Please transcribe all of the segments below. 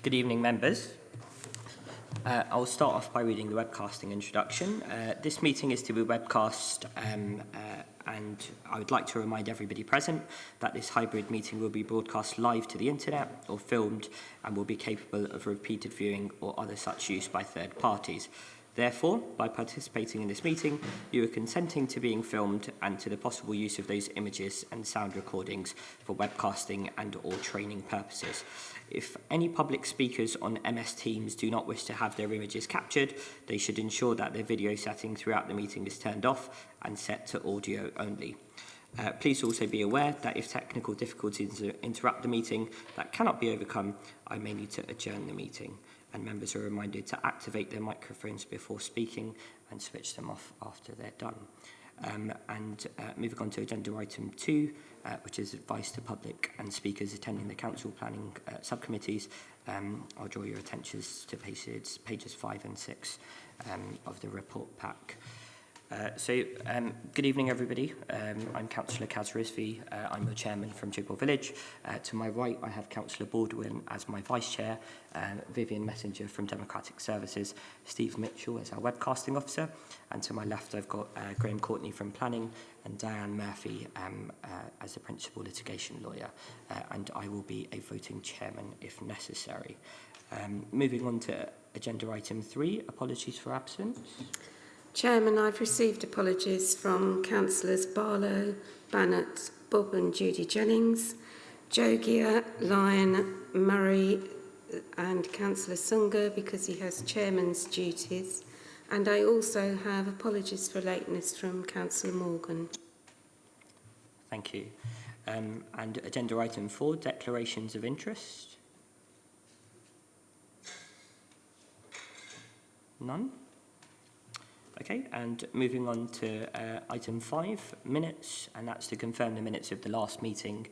Good evening, members. I'll start off by reading the webcasting introduction. This meeting is to be webcast, and I would like to remind everybody present that this hybrid meeting will be broadcast live to the internet or filmed and will be capable of repeated viewing or other such use by third parties. Therefore, by participating in this meeting, you are consenting to being filmed and to the possible use of those images and sound recordings for webcasting and or training purposes. If any public speakers on MS Teams do not wish to have their images captured, they should ensure that their video setting throughout the meeting is turned off and set to audio only. Please also be aware that if technical difficulties interrupt the meeting that cannot be overcome, I may need to adjourn the meeting, and members are reminded to activate their microphones before speaking and switch them off after they're done. Moving on to agenda item 2, which is advice to public and speakers attending the council planning subcommittees. I'll draw your attentions to pages 5 and 6 of the report pack. Good evening, everybody. I'm Councillor Kaz Rizvi. I'm your chairman from Chigwell Village. To my right, I have Councillor Baldwin as my vice chair, Vivian Messenger from Democratic Services, Steve Mitchell as our webcasting officer, and to my left, I've got Graham Courtney from Planning and Diane Murphy as the principal litigation lawyer, and I will be a voting chairman if necessary. Moving on to agenda item 3, apologies for absence. Chairman, I've received apologies from Councillors Barlow, Bannett, Bob and Judy Jennings, Jogia, Lyon, Murray and Councillor Sunga because he has chairman's duties. And I also have apologies for lateness from Councillor Morgan. Thank you. And agenda item 4, declarations of interest. None? Okay, and moving on to item 5, minutes, and that's to confirm the minutes of the last meeting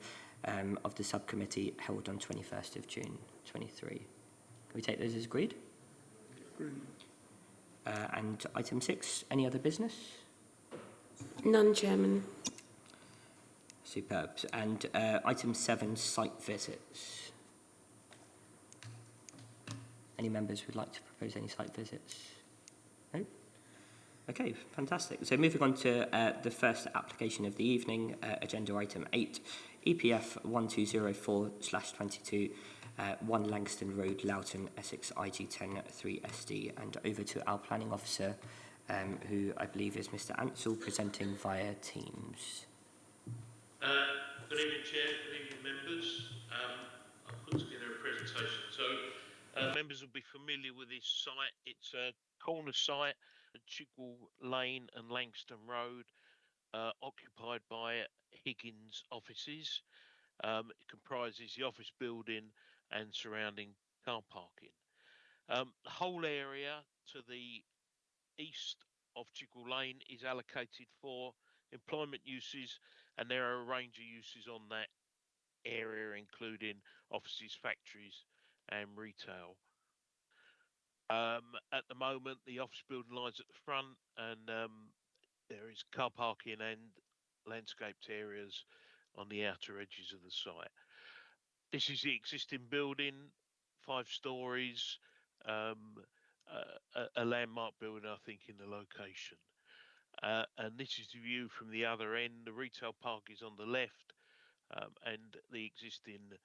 of the subcommittee held on 21st of June 23. Can we take those as agreed? Agreed. And item 6, any other business? None, Chairman. Superb. And item 7, site visits. Any members would like to propose any site visits? No? Okay, fantastic. So moving on to the first application of the evening, agenda item 8, EPF 1204/22, 1 Langston Road, Loughton, Essex, IG10 3SD, and over to our planning officer, who I believe is Mr. Ansell, presenting via Teams. Good evening, Chair. Good evening, members. I've put together a presentation. So members will be familiar with this site. It's a corner site at Chigwell Lane and Langston Road, occupied by Higgins offices. It comprises the office building and surrounding car parking. The whole area to the east of Chigwell Lane is allocated for employment uses, and there are a range of uses on that area, including offices, factories and retail. At the moment, the office building lies at the front, and there is car parking and landscaped areas on the outer edges of the site. This is the existing building, 5 stories, a landmark building, I think, in the location. And this is the view from the other end. The retail park is on the left, and the existing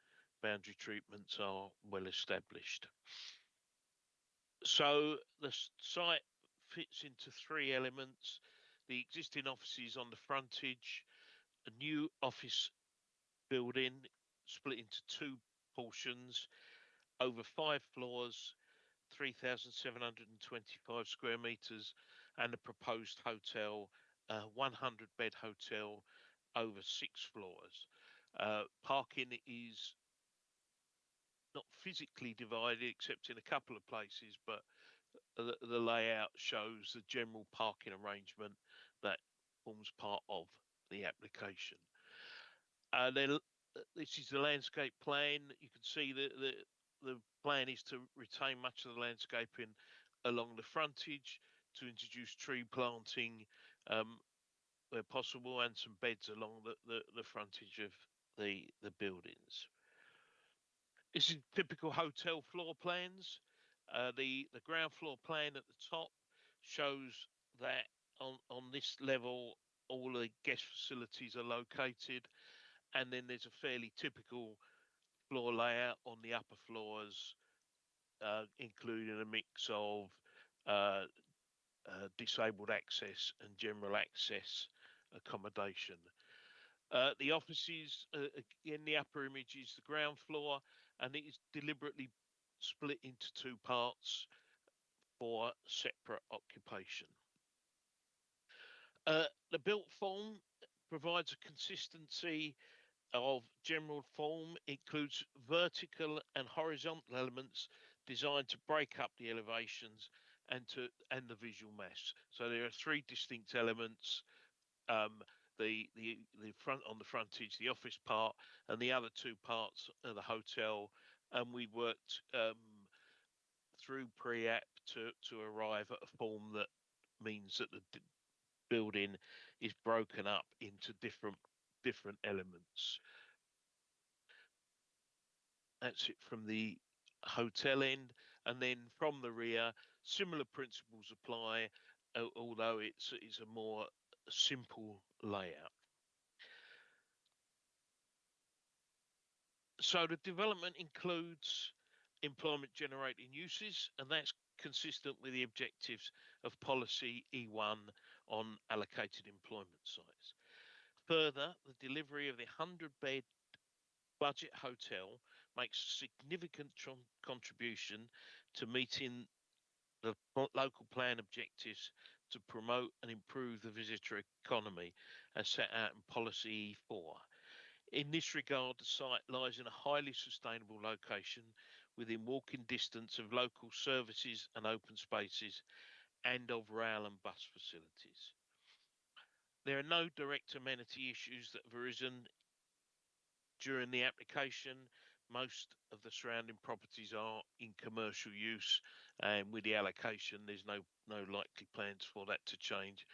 boundary treatments are well established. So the site fits into 3 elements: the existing offices on the frontage, a new office building split into 2 portions, over 5 floors, 3,725 square meters, and a proposed hotel, 100-bed hotel over 6 floors. Parking is not physically divided except in a couple of places, but the layout shows the general parking arrangement that forms part of the application. Then this is the landscape plan. You can see the plan is to retain much of the landscaping along the frontage, to introduce tree planting where possible, and some beds along the frontage of the buildings. This is typical hotel floor plans. The ground floor plan at the top shows that on this level all the guest facilities are located, and then there's a fairly typical floor layout on the upper floors, including a mix of uh, disabled access and general access accommodation. The offices, in the upper image, is the ground floor, and it is deliberately split into two parts for separate occupation. The built form provides a consistency of general form, includes vertical and horizontal elements designed to break up the elevations and the visual mass. So there are three distinct elements. Um, the front on the frontage, the office part, and the other two parts are the hotel. And we worked through pre-app to arrive at a form that means that the building is broken up into different elements. That's it from the hotel end, and then from the rear, similar principles apply, although it's a more simple layout. So the development includes employment generating uses, and that's consistent with the objectives of policy E1 on allocated employment sites. Further, the delivery of the 100-bed budget hotel makes a significant contribution to meeting the local plan objectives to promote and improve the visitor economy as set out in policy E4. In this regard, the site lies in a highly sustainable location within walking distance of local services and open spaces and of rail and bus facilities. There are no direct amenity issues that have arisen during the application. Most of the surrounding properties are in commercial use, and with the allocation, there's no likely plans for that to change,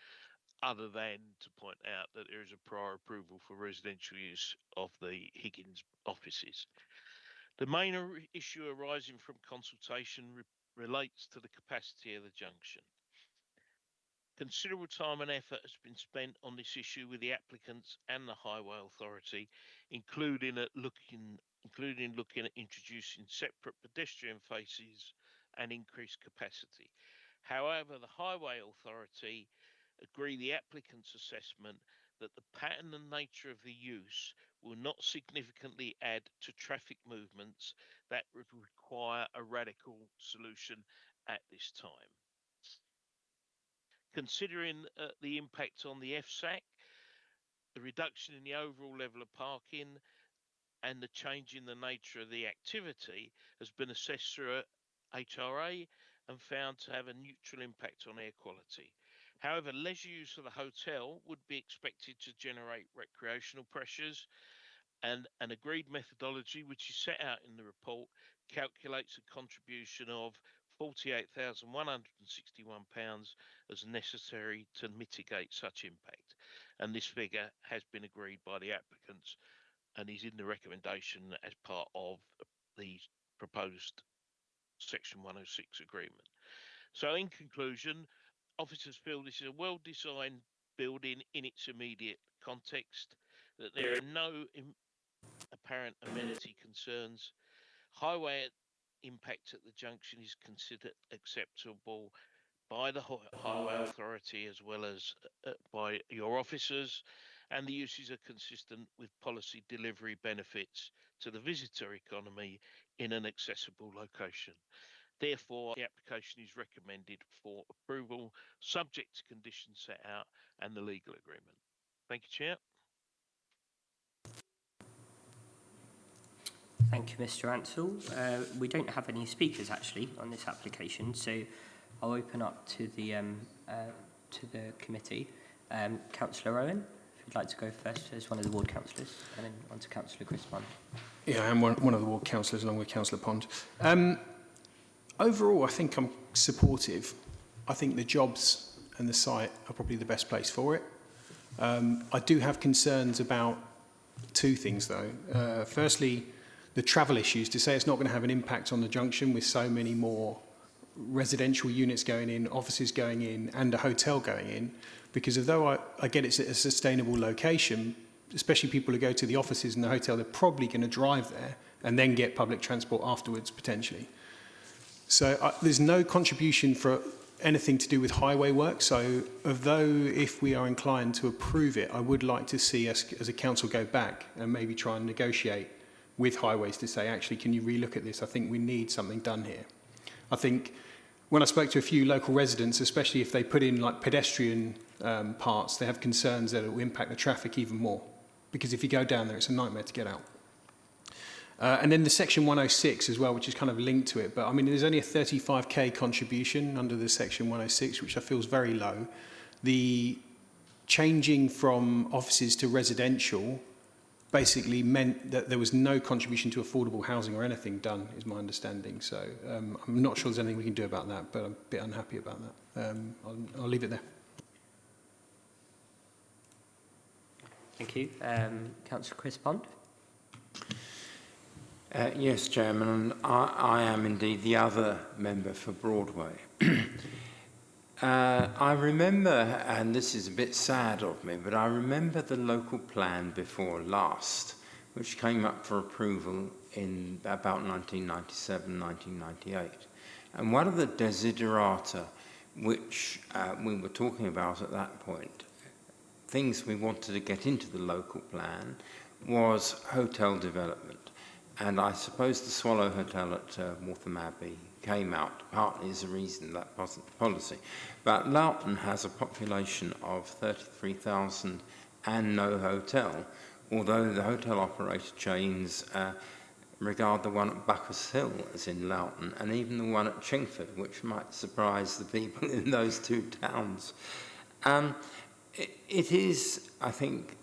other than to point out that there is a prior approval for residential use of the Higgins offices. The main issue arising from consultation relates to the capacity of the junction. Considerable time and effort has been spent on this issue with the applicants and the Highway Authority, including looking at introducing separate pedestrian faces and increased capacity. However, the Highway Authority agree the applicant's assessment that the pattern and nature of the use will not significantly add to traffic movements that would require a radical solution at this time. Considering the impact on the FSAC, the reduction in the overall level of parking, and the change in the nature of the activity has been assessed through HRA and found to have a neutral impact on air quality. However, leisure use of the hotel would be expected to generate recreational pressures, and an agreed methodology, which is set out in the report, calculates a contribution of £48,161 as necessary to mitigate such impact. And this figure has been agreed by the applicants and is in the recommendation as part of the proposed Section 106 agreement. So in conclusion, officers feel this is a well-designed building in its immediate context, that there are no apparent amenity concerns. Highway impact at the junction is considered acceptable by the Highway Authority as well as by your officers, and the uses are consistent with policy delivery benefits to the visitor economy in an accessible location. Therefore, the application is recommended for approval, subject to conditions set out and the legal agreement. Thank you, Chair. Thank you, Mr. Ansell. We don't have any speakers actually on this application, so I'll open up to the committee. Councillor Owen, if you'd like to go first as one of the ward councillors, and then on to Councillor Chris Bond. Yeah, I am one of the ward councillors along with Councillor Pond. Overall, I think I'm supportive. I think the jobs and the site are probably the best place for it. I do have concerns about two things though. Firstly, the travel issues, to say it's not going to have an impact on the junction with so many more residential units going in, offices going in, and a hotel going in, because although I get it's a sustainable location, especially people who go to the offices and the hotel, they're probably going to drive there and then get public transport afterwards, potentially. So there's no contribution for anything to do with highway work. So although if we are inclined to approve it, I would like to see us as a council go back and maybe try and negotiate with highways to say, actually, can you relook at this? I think we need something done here. I think when I spoke to a few local residents, especially if they put in like pedestrian parts, they have concerns that it will impact the traffic even more. Because if you go down there, it's a nightmare to get out. And then the section 106 as well, which is kind of linked to it. But I mean, there's only a 35k contribution under the section 106, which I feel is very low. The changing from offices to residential basically meant that there was no contribution to affordable housing or anything done, is my understanding. So I'm not sure there's anything we can do about that, but I'm a bit unhappy about that. I'll leave it there. Thank you. Councillor Chris Pond. Yes, Chairman, I am indeed the other member for Broadway. I remember, and this is a bit sad of me, but I remember the local plan before last, which came up for approval in about 1997, 1998. And one of the desiderata which we were talking about at that point, things we wanted to get into the local plan, was hotel development. And I suppose the Swallow Hotel at Waltham Abbey came out partly as a reason that wasn't the policy. But Loughton has a population of 33,000 and no hotel, although the hotel operator chains regard the one at Buckhurst Hill as in Loughton, and even the one at Chingford, which might surprise the people in those two towns. It is, I think,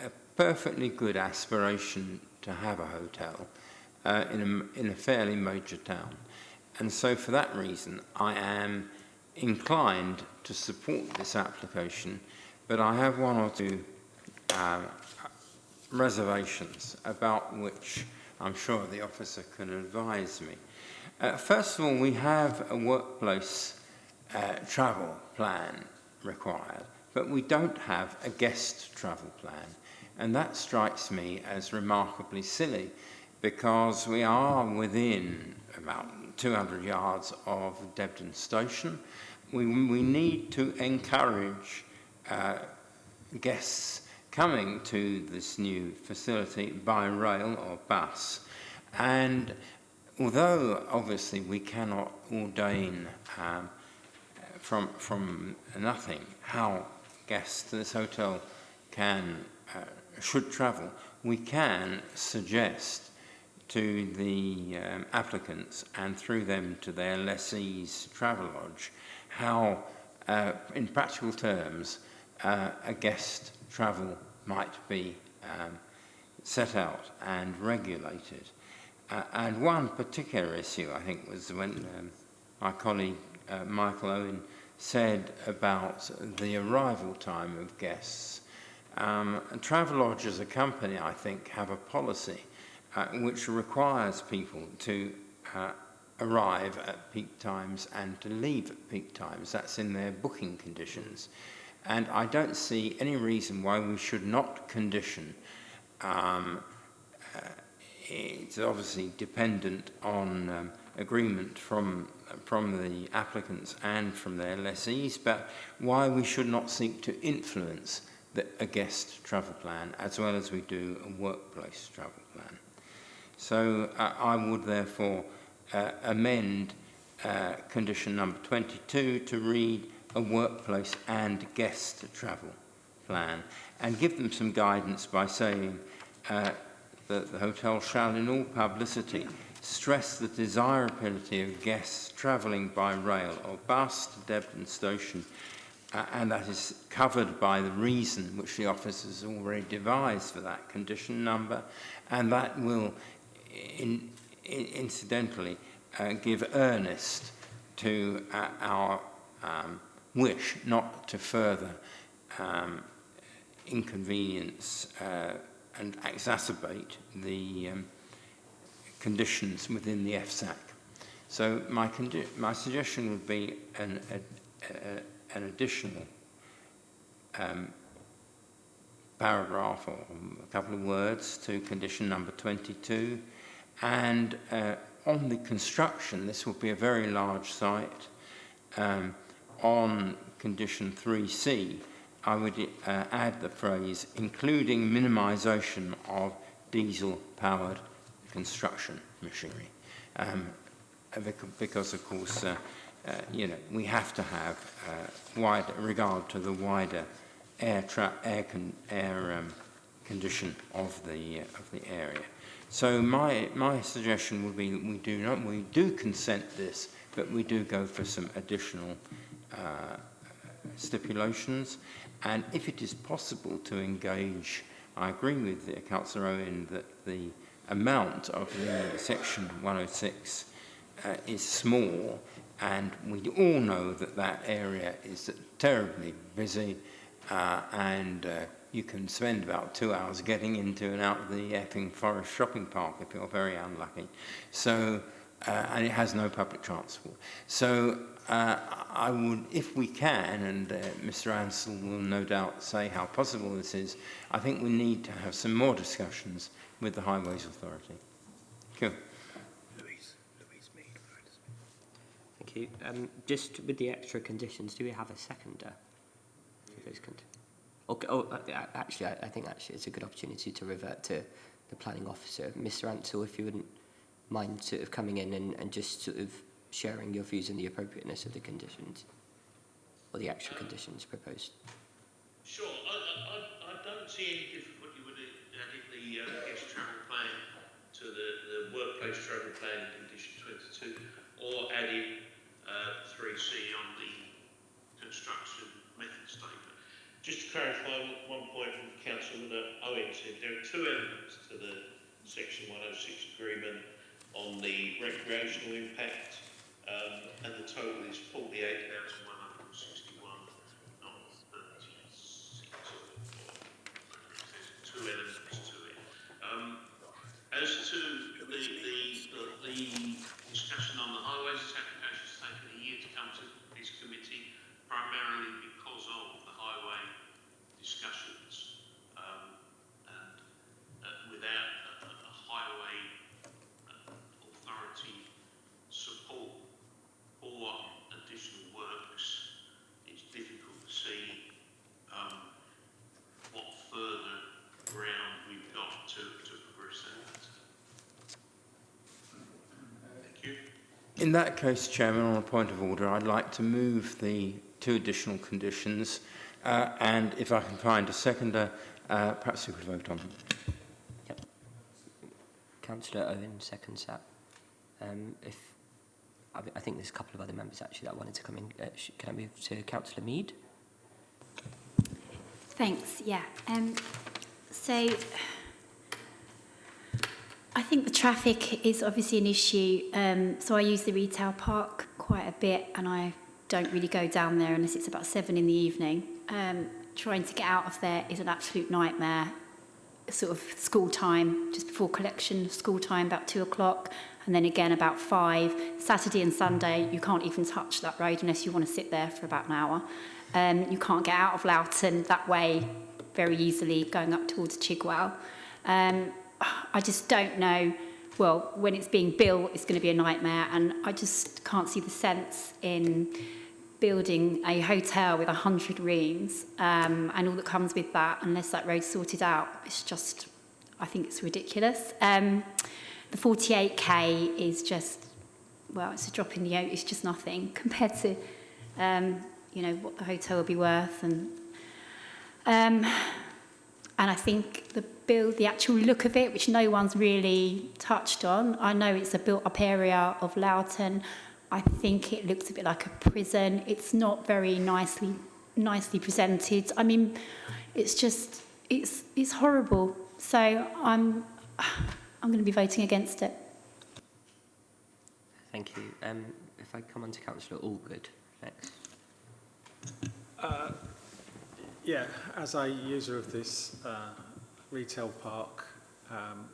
a perfectly good aspiration to have a hotel in a fairly major town. And so for that reason, I am inclined to support this application, but I have one or two reservations about which I'm sure the officer can advise me. First of all, we have a workplace travel plan required, but we don't have a guest travel plan. And that strikes me as remarkably silly, because we are within about 200 yards of Debden Station. We need to encourage guests coming to this new facility by rail or bus. And although obviously we cannot ordain from nothing how guests to this hotel should travel, we can suggest to the applicants and through them to their lessees Travelodge how, in practical terms, a guest travel might be set out and regulated. And one particular issue, I think, was when my colleague Michael Owen said about the arrival time of guests. Travelodge as a company, I think, have a policy which requires people to arrive at peak times and to leave at peak times. That's in their booking conditions. And I don't see any reason why we should not condition. It's obviously dependent on agreement from the applicants and from their lessees, but why we should not seek to influence a guest travel plan as well as we do a workplace travel plan. So I would therefore amend condition number 22 to read a workplace and guest travel plan, and give them some guidance by saying that the hotel shall in all publicity stress the desirability of guests travelling by rail or bus to Debden Station, and that is covered by the reason which the officers already devised for that condition number, and that will incidentally give earnest to our wish not to further inconvenience and exacerbate the conditions within the FSAC. So my suggestion would be an additional paragraph or a couple of words to condition number 22. And on the construction, this will be a very large site. On condition 3C, I would add the phrase, including minimisation of diesel-powered construction machinery. Because of course, we have to have wider regard to the wider air condition of the area. So my suggestion would be that we do consent this, but we do go for some additional stipulations, and if it is possible to engage, I agree with Councillor Owen that the amount of the section 106 is small, and we all know that that area is terribly busy, and you can spend about 2 hours getting into and out of the Epping Forest Shopping Park if you're very unlucky. So, and it has no public transport. So I would, if we can, and Mr. Ansell will no doubt say how possible this is, I think we need to have some more discussions with the Highways Authority. Thank you. Thank you. Just with the extra conditions, do we have a seconder for those conditions? Okay. Actually, I think it's a good opportunity to revert to the planning officer. Mr. Ansell, if you wouldn't mind sort of coming in and just sort of sharing your views on the appropriateness of the conditions, or the extra conditions proposed. Sure. I don't see any difficulty with adding the guest travel plan to the workplace travel plan in condition 22, or adding 3C on the construction method statement. Just to clarify one point from Councillor Owen said, there are two elements to the Section 106 agreement on the recreational impact, and the total is 48,161, not 36. There's two elements to it. As to the discussion on the highways, this application has taken a year to come to this committee, primarily because of the highway discussions, and without a highway authority support or additional works, it's difficult to see what further ground we've got to progress that. Thank you. In that case, Chairman, on a point of order, I'd like to move the two additional conditions, and if I can find a seconder, perhaps we could vote on them. Yep. Councillor Owen seconds that. I think there's a couple of other members actually that wanted to come in. Can I move to Councillor Mead? Thanks, yeah. So I think the traffic is obviously an issue. So I use the retail park quite a bit, and I don't really go down there unless it's about 7 in the evening. Trying to get out of there is an absolute nightmare. Sort of school time, just before collection, school time about 2 o'clock, and then again about 5. Saturday and Sunday, you can't even touch that road unless you want to sit there for about an hour. You can't get out of Loughton that way very easily, going up towards Chigwell. I just don't know, well, when it's being built, it's going to be a nightmare, and I just can't see the sense in building a hotel with 100 rooms and all that comes with that, unless that road's sorted out. It's just, I think it's ridiculous. The 48k is just, well, it's a drop in the ocean. It's just nothing compared to, what the hotel will be worth. And I think the actual look of it, which no one's really touched on. I know it's a built-up area of Loughton. I think it looks a bit like a prison. It's not very nicely presented. I mean, it's just, it's horrible. So I'm going to be voting against it. Thank you. If I come on to Councillor Allgood next. Yeah, as a user of this retail park,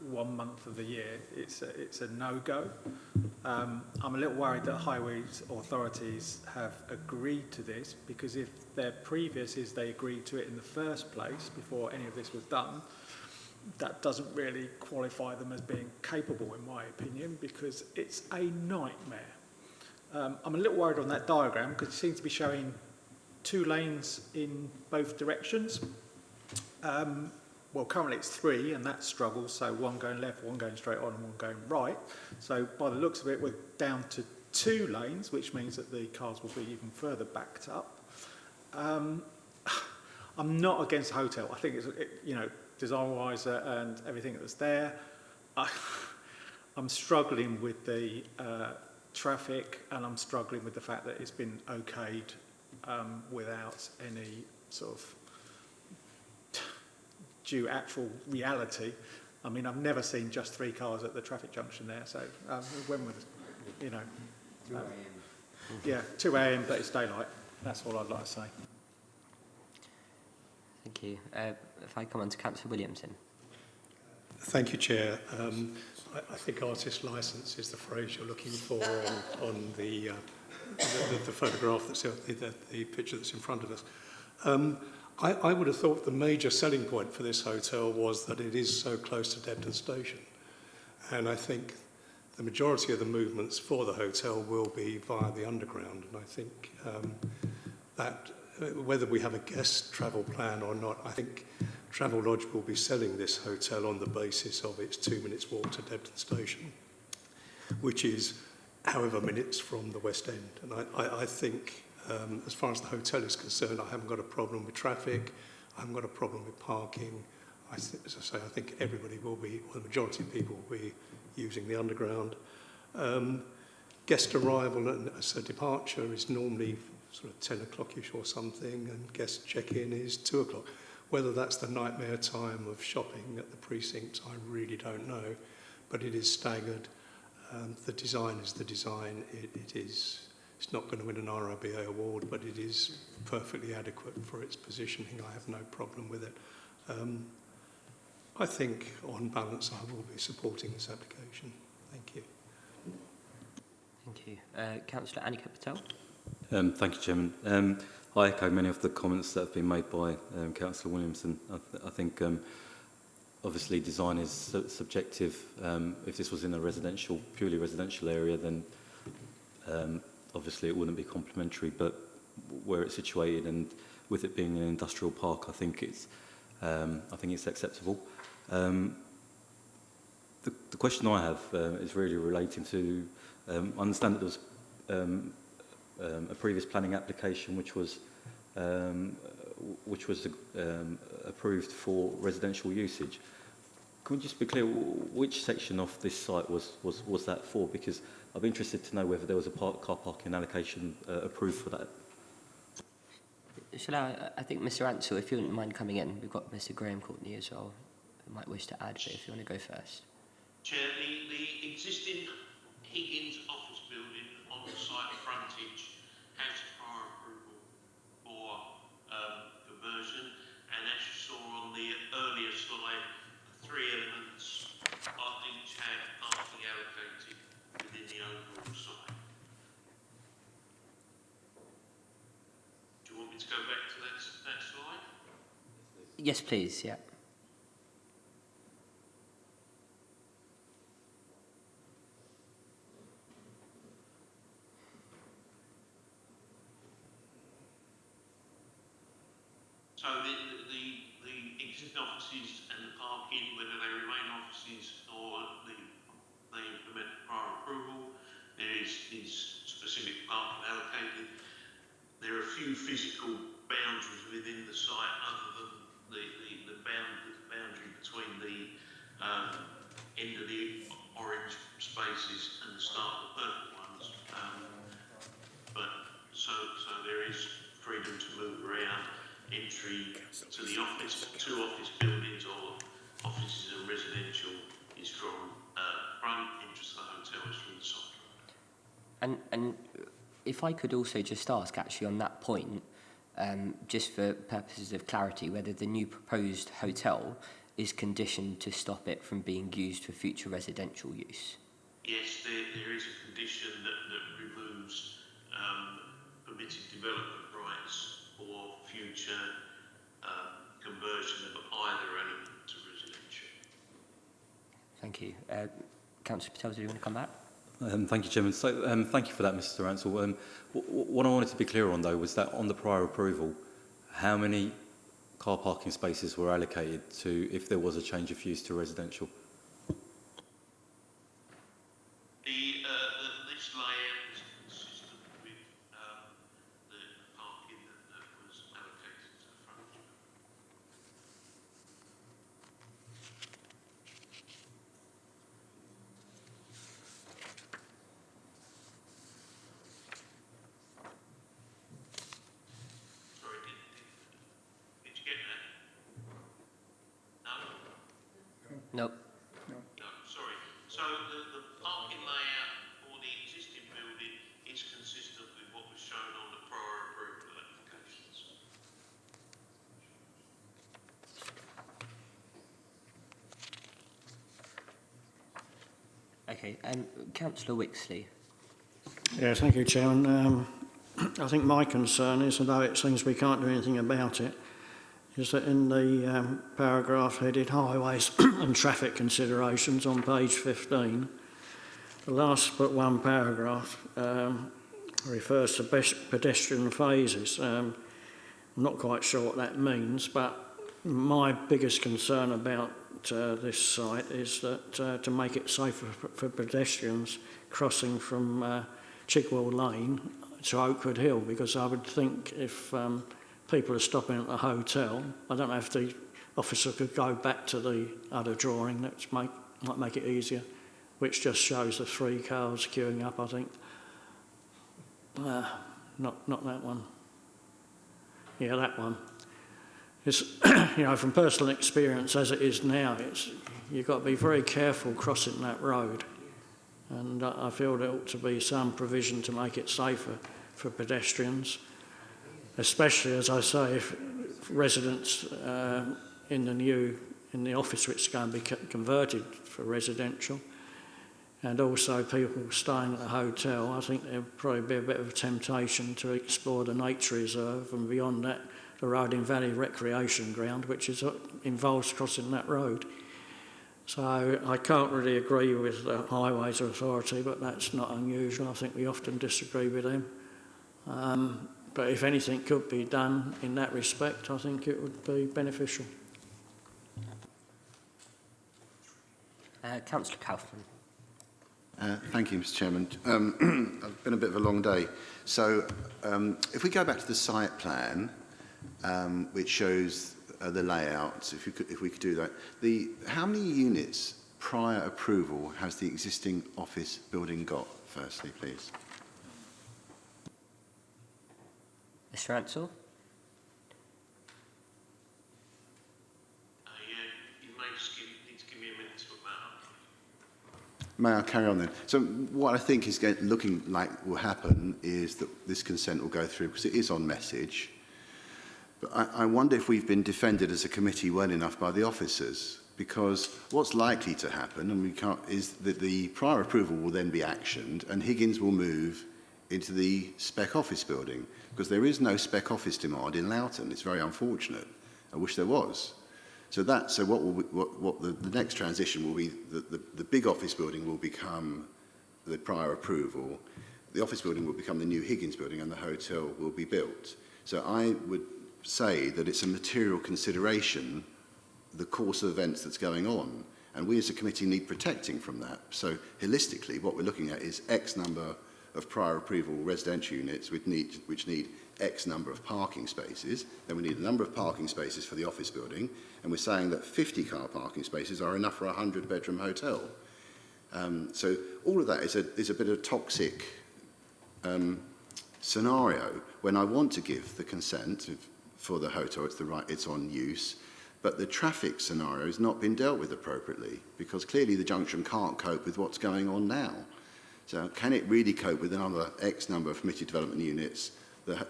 1 month of the year, it's a no-go. I'm a little worried that highways authorities have agreed to this, because if their previous is they agreed to it in the first place before any of this was done, that doesn't really qualify them as being capable, in my opinion, because it's a nightmare. I'm a little worried on that diagram because it seems to be showing 2 lanes in both directions. Well, currently it's 3, and that struggles, so 1 going left, 1 going straight on, and 1 going right. So by the looks of it, we're down to 2 lanes, which means that the cars will be even further backed up. I'm not against a hotel. I think it's, design-wise and everything that's there. I'm struggling with the traffic, and I'm struggling with the fact that it's been okayed without any sort of due actual reality. I mean, I've never seen just 3 cars at the traffic junction there, so when was, 2 a.m. Yeah, 2 a.m, but it's daylight. That's all I'd like to say. Thank you. If I come on to Councillor Williamson. Thank you, Chair. I think artist licence is the phrase you're looking for on the photograph that's the picture that's in front of us. I would have thought the major selling point for this hotel was that it is so close to Debden Station, and I think the majority of the movements for the hotel will be via the underground, and I think that whether we have a guest travel plan or not, I think Travelodge will be selling this hotel on the basis of its 2 minutes walk to Debden Station, which is however minutes from the West End. And I think, as far as the hotel is concerned, I haven't got a problem with traffic, I haven't got a problem with parking. As I say, I think everybody will be, or the majority of people will be using the underground. Guest arrival and so departure is normally sort of 10 o'clock-ish or something, and guest check-in is 2 o'clock. Whether that's the nightmare time of shopping at the precinct, I really don't know, but it is staggered. The design is the design. It's not going to win an RIBA award, but it is perfectly adequate for its positioning. I have no problem with it. I think, on balance, I will be supporting this application. Thank you. Thank you. Councillor Anika Patel. Thank you, Chairman. I echo many of the comments that have been made by Councillor Williamson. I think obviously design is subjective. If this was in a purely residential area, then obviously it wouldn't be complementary. But where it's situated and with it being an industrial park, I think it's acceptable. The question I have is really relating to. I understand that there was a previous planning application which was approved for residential usage. Can we just be clear which section of this site was that for? Because I'd be interested to know whether there was a car parking allocation approved for that. Shall I think Mr. Ansell, if you wouldn't mind coming in, we've got Mr. Graham Courtney as well, who might wish to add, but if you want to go first. Chair, the existing Higgins office building on the site frontage has prior approval for conversion, and as you saw on the earlier slide, the 3 elements each have parking allocated within the overall site. Do you want me to go back to that slide? Yes, please, yeah. So the existing offices and the parking, whether they remain offices or they implement prior approval, there is specific parking allocated. There are a few physical boundaries within the site other than the boundary between the end of the orange spaces and the start of the purple ones. But so there is freedom to move around. Entry to the office, 2 office buildings or offices and residential is from front, entry to the hotel is from the side. And if I could also just ask, actually, on that point, just for purposes of clarity, whether the new proposed hotel is conditioned to stop it from being used for future residential use? Yes, there is a condition that removes permitted development rights for future conversion of either element to residential. Thank you. Councillor Patel, do you want to come back? Thank you, Chairman. So, thank you for that, Mr. Ransell. What I wanted to be clear on, though, was that on the prior approval, how many car parking spaces were allocated to if there was a change of use to residential? This layout is consistent with the parking that was allocated to the front. Sorry, did you get that? No? Nope. No, sorry. So the parking layout for the existing building is consistent with what was shown on the prior approval applications. Okay, Councillor Wixley. Yeah, thank you, Chairman. I think my concern is, although it seems we can't do anything about it, is that in the paragraph headed Highways and Traffic Considerations on page 15, the last but one paragraph refers to pedestrian phases. I'm not quite sure what that means, but my biggest concern about this site is that to make it safer for pedestrians crossing from Chigwell Lane to Oakwood Hill, because I would think if people are stopping at the hotel, I don't know if the officer could go back to the other drawing that might make it easier, which just shows the 3 cars queuing up, I think. Not that one. Yeah, that one. It's, you know, from personal experience as it is now, you've got to be very careful crossing that road. And I feel there ought to be some provision to make it safer for pedestrians, especially, as I say, if residents in the office which is going to be converted for residential, and also people staying at the hotel. I think there'll probably be a bit of a temptation to explore the nature reserve, and beyond that, the Roding Valley Recreation Ground, which involves crossing that road. So I can't really agree with the Highways Authority, but that's not unusual. I think we often disagree with them. But if anything could be done in that respect, I think it would be beneficial. Councillor Kaufman. Thank you, Mr. Chairman. It's been a bit of a long day. So if we go back to the site plan, which shows the layouts, if we could do that. How many units prior approval has the existing office building got, firstly, please? Mr. Ansell? You may just need to give me a minute to put that up. May I carry on then? So what I think is looking like will happen is that this consent will go through because it is on message. But I wonder if we've been defended as a committee well enough by the officers, because what's likely to happen, and we can't, is that the prior approval will then be actioned and Higgins will move into the spec office building, because there is no spec office demand in Loughton. It's very unfortunate. I wish there was. So what the next transition will be, the big office building will become the prior approval, the office building will become the new Higgins building, and the hotel will be built. So I would say that it's a material consideration, the course of events that's going on, and we as a committee need protecting from that. So holistically, what we're looking at is X number of prior approval residential units which need X number of parking spaces. Then we need a number of parking spaces for the office building, and we're saying that 50 car parking spaces are enough for a 100-bedroom hotel. So all of that is a bit of a toxic scenario when I want to give the consent for the hotel. It's on use, but the traffic scenario has not been dealt with appropriately, because clearly the junction can't cope with what's going on now. So can it really cope with another X number of permitted development units?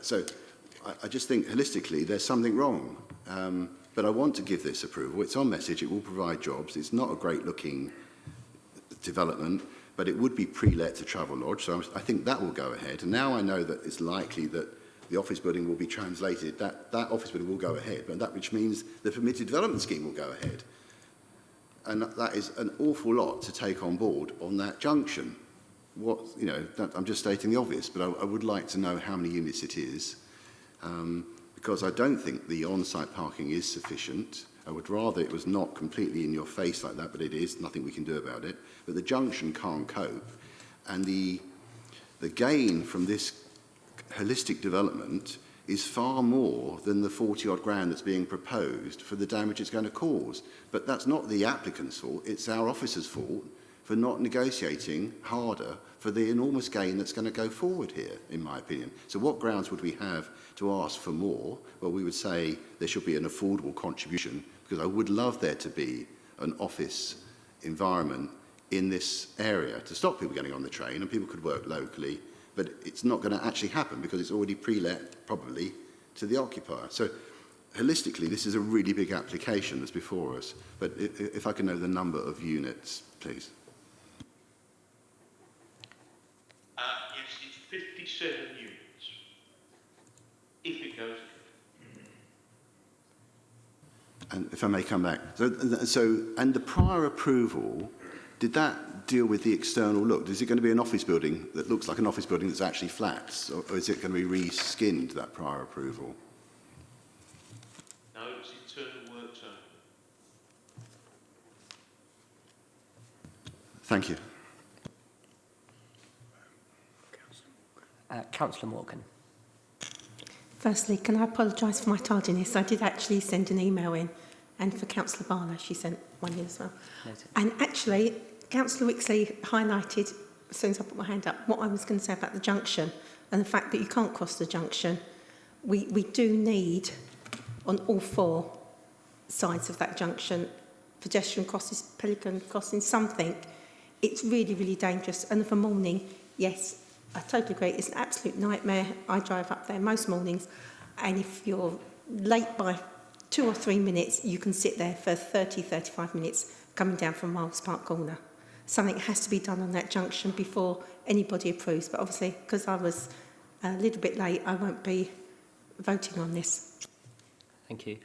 So I just think holistically there's something wrong. But I want to give this approval. It's on message. It will provide jobs. It's not a great-looking development, but it would be pre-let to Travelodge, so I think that will go ahead. And now I know that it's likely that the office building will be translated, that office building will go ahead, but which means the permitted development scheme will go ahead. And that is an awful lot to take on board on that junction. I'm just stating the obvious, but I would like to know how many units it is, because I don't think the on-site parking is sufficient. I would rather it was not completely in your face like that, but it is, nothing we can do about it. But the junction can't cope. And the gain from this holistic development is far more than the 40-odd grand that's being proposed for the damage it's going to cause. But that's not the applicant's fault, it's our officers' fault for not negotiating harder for the enormous gain that's going to go forward here, in my opinion. So what grounds would we have to ask for more? Well, we would say there should be an affordable contribution, because I would love there to be an office environment in this area to stop people getting on the train, and people could work locally, but it's not going to actually happen because it's already pre-let, probably, to the occupier. So holistically, this is a really big application that's before us. But if I can know the number of units, please. Yes, it's 57 units, if it goes ahead. And if I may come back. And the prior approval, did that deal with the external look? Is it going to be an office building that looks like an office building that's actually flats? Or is it going to be re-skinned, that prior approval? No, it's internal works only. Thank you. Councillor Morgan. Firstly, can I apologise for my tardiness? I did actually send an email in, and for Councillor Barlow, she sent one in as well. Noted. And actually, Councillor Wixley highlighted, as soon as I put my hand up, what I was going to say about the junction and the fact that you can't cross the junction. We do need, on all four sides of that junction, pedestrian crossings, pelican crossings, something. It's really, really dangerous. And for morning, yes, I totally agree. It's an absolute nightmare. I drive up there most mornings, and if you're late by 2 or 3 minutes, you can sit there for 30, 35 minutes coming down from Miles Park Corner. Something has to be done on that junction before anybody approves. But obviously, because I was a little bit late, I won't be voting on this. Thank you.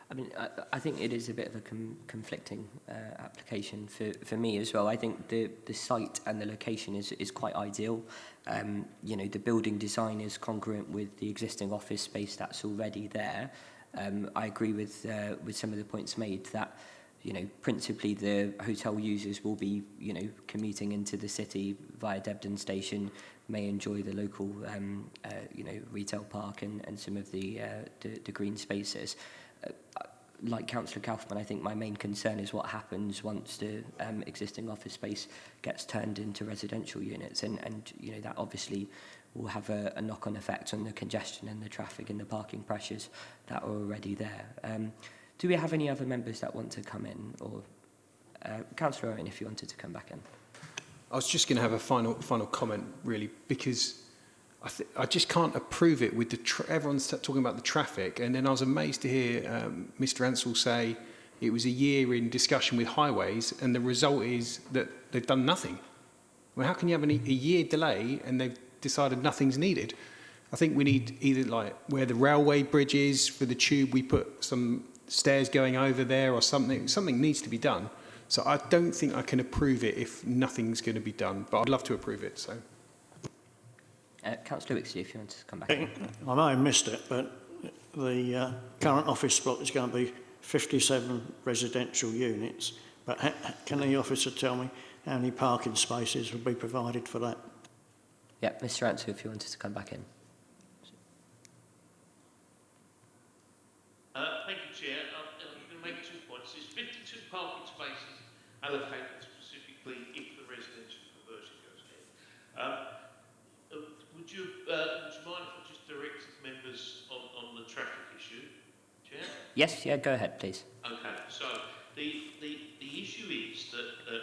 I mean, I think it is a bit of a conflicting application for me as well. I think the site and the location is quite ideal. The building design is congruent with the existing office space that's already there. I agree with some of the points made that, principally the hotel users will be, commuting into the city via Debden Station, may enjoy the local, retail park and some of the green spaces. Like Councillor Kaufman, I think my main concern is what happens once the existing office space gets turned into residential units, and that obviously will have a knock-on effect on the congestion and the traffic and the parking pressures that are already there. Do we have any other members that want to come in, or Councillor Owen, if you wanted to come back in? I was just going to have a final comment, really, because I just can't approve it with everyone's talking about the traffic, and then I was amazed to hear Mr. Ansell say it was a year in discussion with highways, and the result is that they've done nothing. Well, how can you have a year delay and they've decided nothing's needed? I think we need either, like where the railway bridge is for the tube, we put some stairs going over there or something. Something needs to be done. So I don't think I can approve it if nothing's going to be done, but I'd love to approve it. So. Councillor Wixley, if you want to come back in. I may have missed it, but the current office block is going to be 57 residential units. But can the officer tell me how many parking spaces will be provided for that? Yeah, Mr. Ansell, if you wanted to come back in. Thank you, Chair. I'm going to make 2 points. There's 52 parking spaces allocated specifically if the residential conversion goes ahead. Would you mind if I just directed members on the traffic issue, Chair? Yes, yeah, go ahead, please. Okay, so the issue is that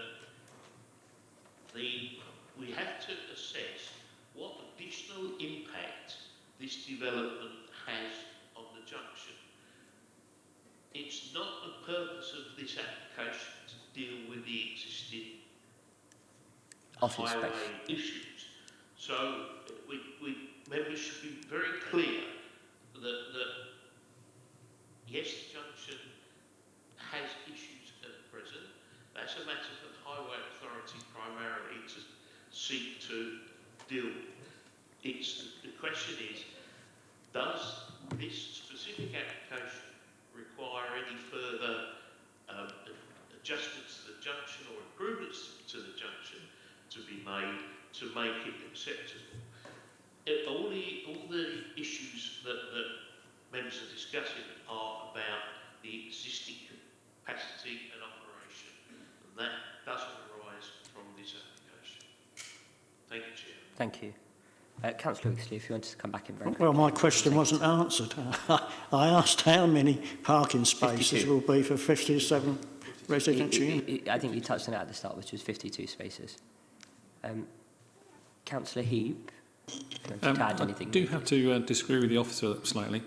we have to assess what additional impact this development has on the junction. it's not the purpose of this application to deal with the existing Office highway space. issues. So members should be very clear that yes, the junction has issues at present. That's a matter for the Highway Authority primarily to seek to deal with. The question is, does this specific application require any further adjustments to the junction or improvements to the junction to be made to make it acceptable? All the issues that members are discussing are about the existing capacity and operation, and that doesn't arise from this application. Thank you, Chair. Thank you. Councillor Wixley, if you wanted to come back in very quickly. Well, my question wasn't answered. I asked how many parking spaces 52. will be for 57 residential units. I think you touched on it at the start, which was 52 spaces. Councillor Heap, if you wanted to add anything. I do have to disagree with the officer slightly.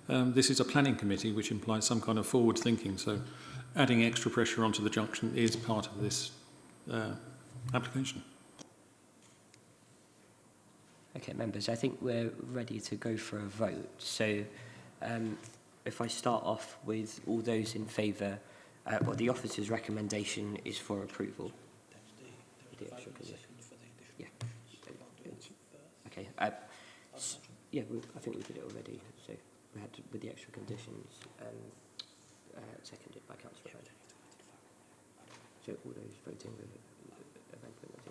This is a planning committee, which implies some kind of forward thinking, so adding extra pressure onto the junction is part of this application. Okay, members, I think we're ready to go for a vote. So if I start off with all those in favour, well, the officer's recommendation is for approval. The extra condition. Yeah. Okay. Yeah, I think we did it already. So we had to, with the extra conditions, seconded by Councillor Bennett. So all those voting with amendment of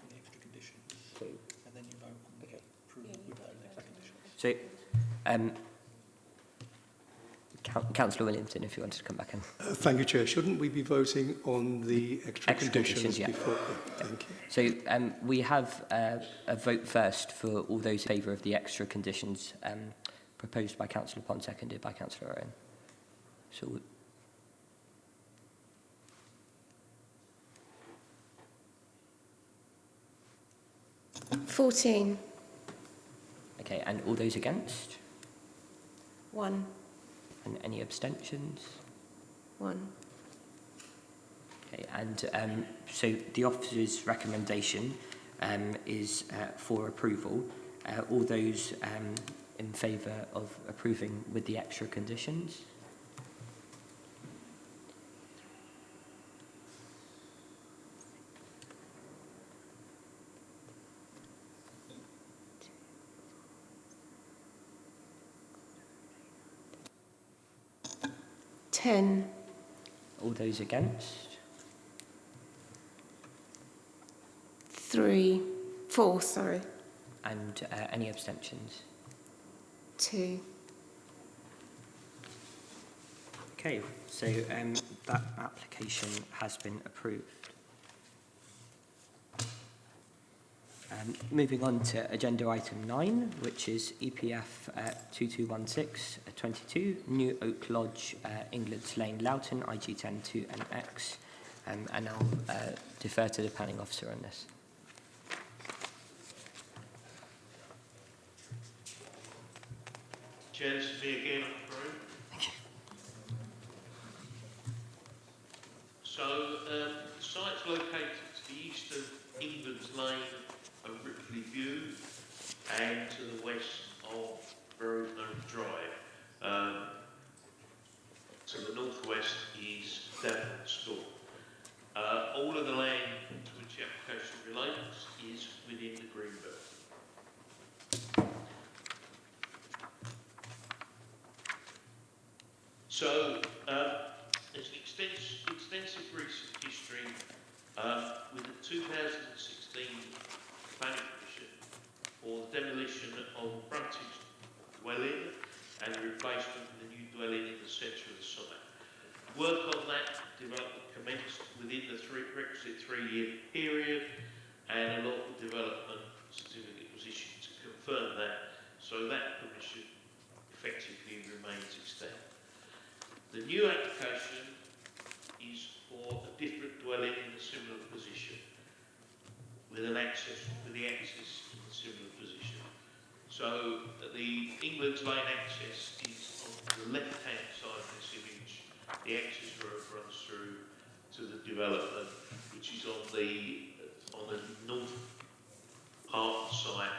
the extra conditions. And then you vote on the approval with those extra conditions. So, Councillor Williamson, if you wanted to come back in. Thank you, Chair. Shouldn't we be voting on the extra conditions yeah. before? Thank you. So we have a vote first for all those in favour of the extra conditions proposed by Councillor Pond, seconded by Councillor Owen. So 14. okay, and all those against? 1. And any abstentions? 1. Okay, and so the officer's recommendation is for approval. All those in favour of approving with the extra conditions? Ten. All those against? 3. 4, sorry. And any abstentions? 2. Okay, so that application has been approved. Moving on to agenda item 9, which is EPF 2216-22, New Oak Lodge, England's Lane, Loughton, IG10 2NX, and I'll defer to the planning officer on this. Chair, this is me again, I'm afraid. Thank you. So, the site's located to the east of England's Lane and Ripley View, and to the west of Rosemary Drive. To the northwest is Davenport Store. All of the land to which the application relates is within the green belt. So, there's an extensive recent history with the 2016 planning permission for the demolition of frontage dwelling and the replacement of the new dwelling in the centre of the site. Work on that development commenced within the requisite 3-year period, and a local development certificate was issued to confirm that, so that permission effectively remains extant. The new application is for a different dwelling in a similar position, with the access in a similar position. So the England's Lane access is on the left-hand side of this image. The access road runs through to the development, which is on the north part of the site,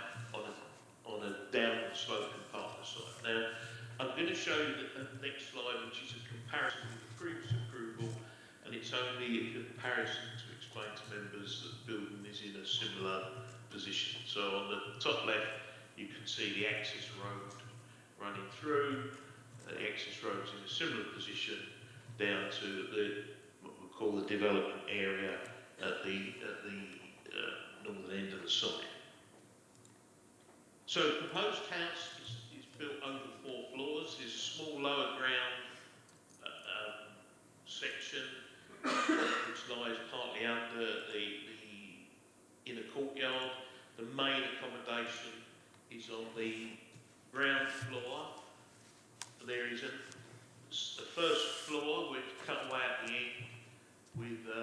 on a downward sloping part of the site. Now, I'm going to show you the next slide, which is a comparison with the previous approval, and it's only a comparison to explain to members that the building is in a similar position. So on the top left, you can see the access road running through. The access road is in a similar position down to what we call the development area at the northern end of the site. So the proposed house is built over 4 floors. There's a small lower ground section which lies partly under the inner courtyard. The main accommodation is on the ground floor. There is a first floor which is cut away at the end with a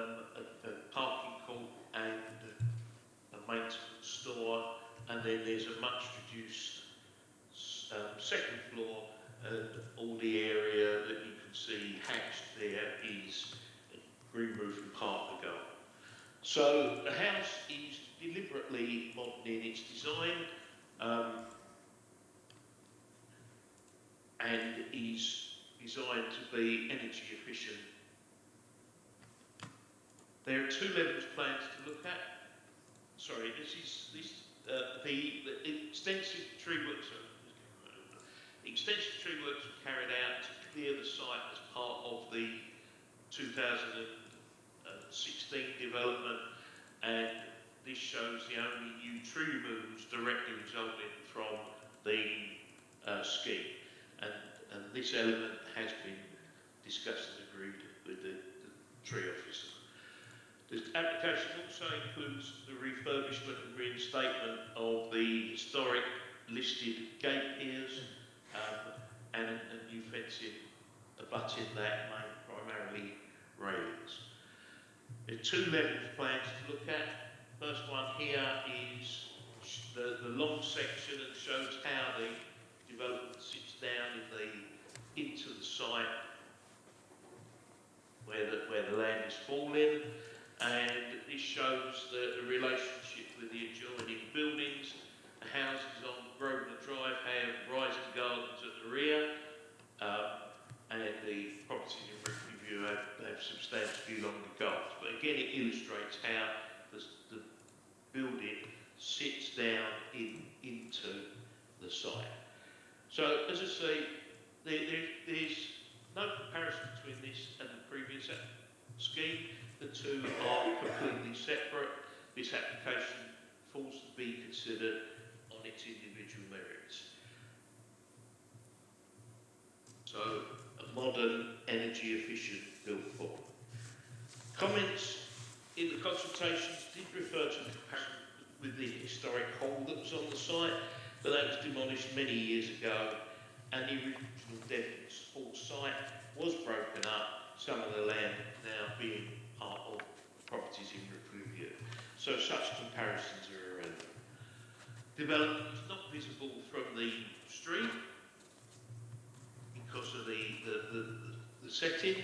parking court and a maintenance store, and then there's a much reduced second floor, and all the area that you can see hatched there is green roof and part of the garden. So the house is deliberately modern in its design and is designed to be energy efficient. There are 2 levels plans to look at. Sorry, the extensive tree works. Extensive tree works were carried out to clear the site as part of the 2016 development, and this shows the only new tree removals directly resulting from the scheme, and this element has been discussed and agreed with the tree officer. The application also includes the refurbishment and reinstatement of the historic listed gate piers and a new fencing abutting that main primarily railings. There are 2 levels plans to look at. First one here is the long section that shows how the development sits down into the site where the land is falling, and this shows the relationship with the adjoining buildings. The houses on Grosvenor Drive have rising gardens at the rear, and the properties in Ripley View have substantially longer gardens. But again, it illustrates how the building sits down into the site. So, as I say, there's no comparison between this and the previous scheme. The 2 are completely separate. This application falls to be considered on its individual merits. So, a modern, energy efficient built form. Comments in the consultations did refer to the comparison with the historic hall that was on the site, but that was demolished many years ago, and the original Devon Sports site was broken up, some of the land now being part of properties in Ripley. So such comparisons are irrelevant. Development is not visible from the street because of the setting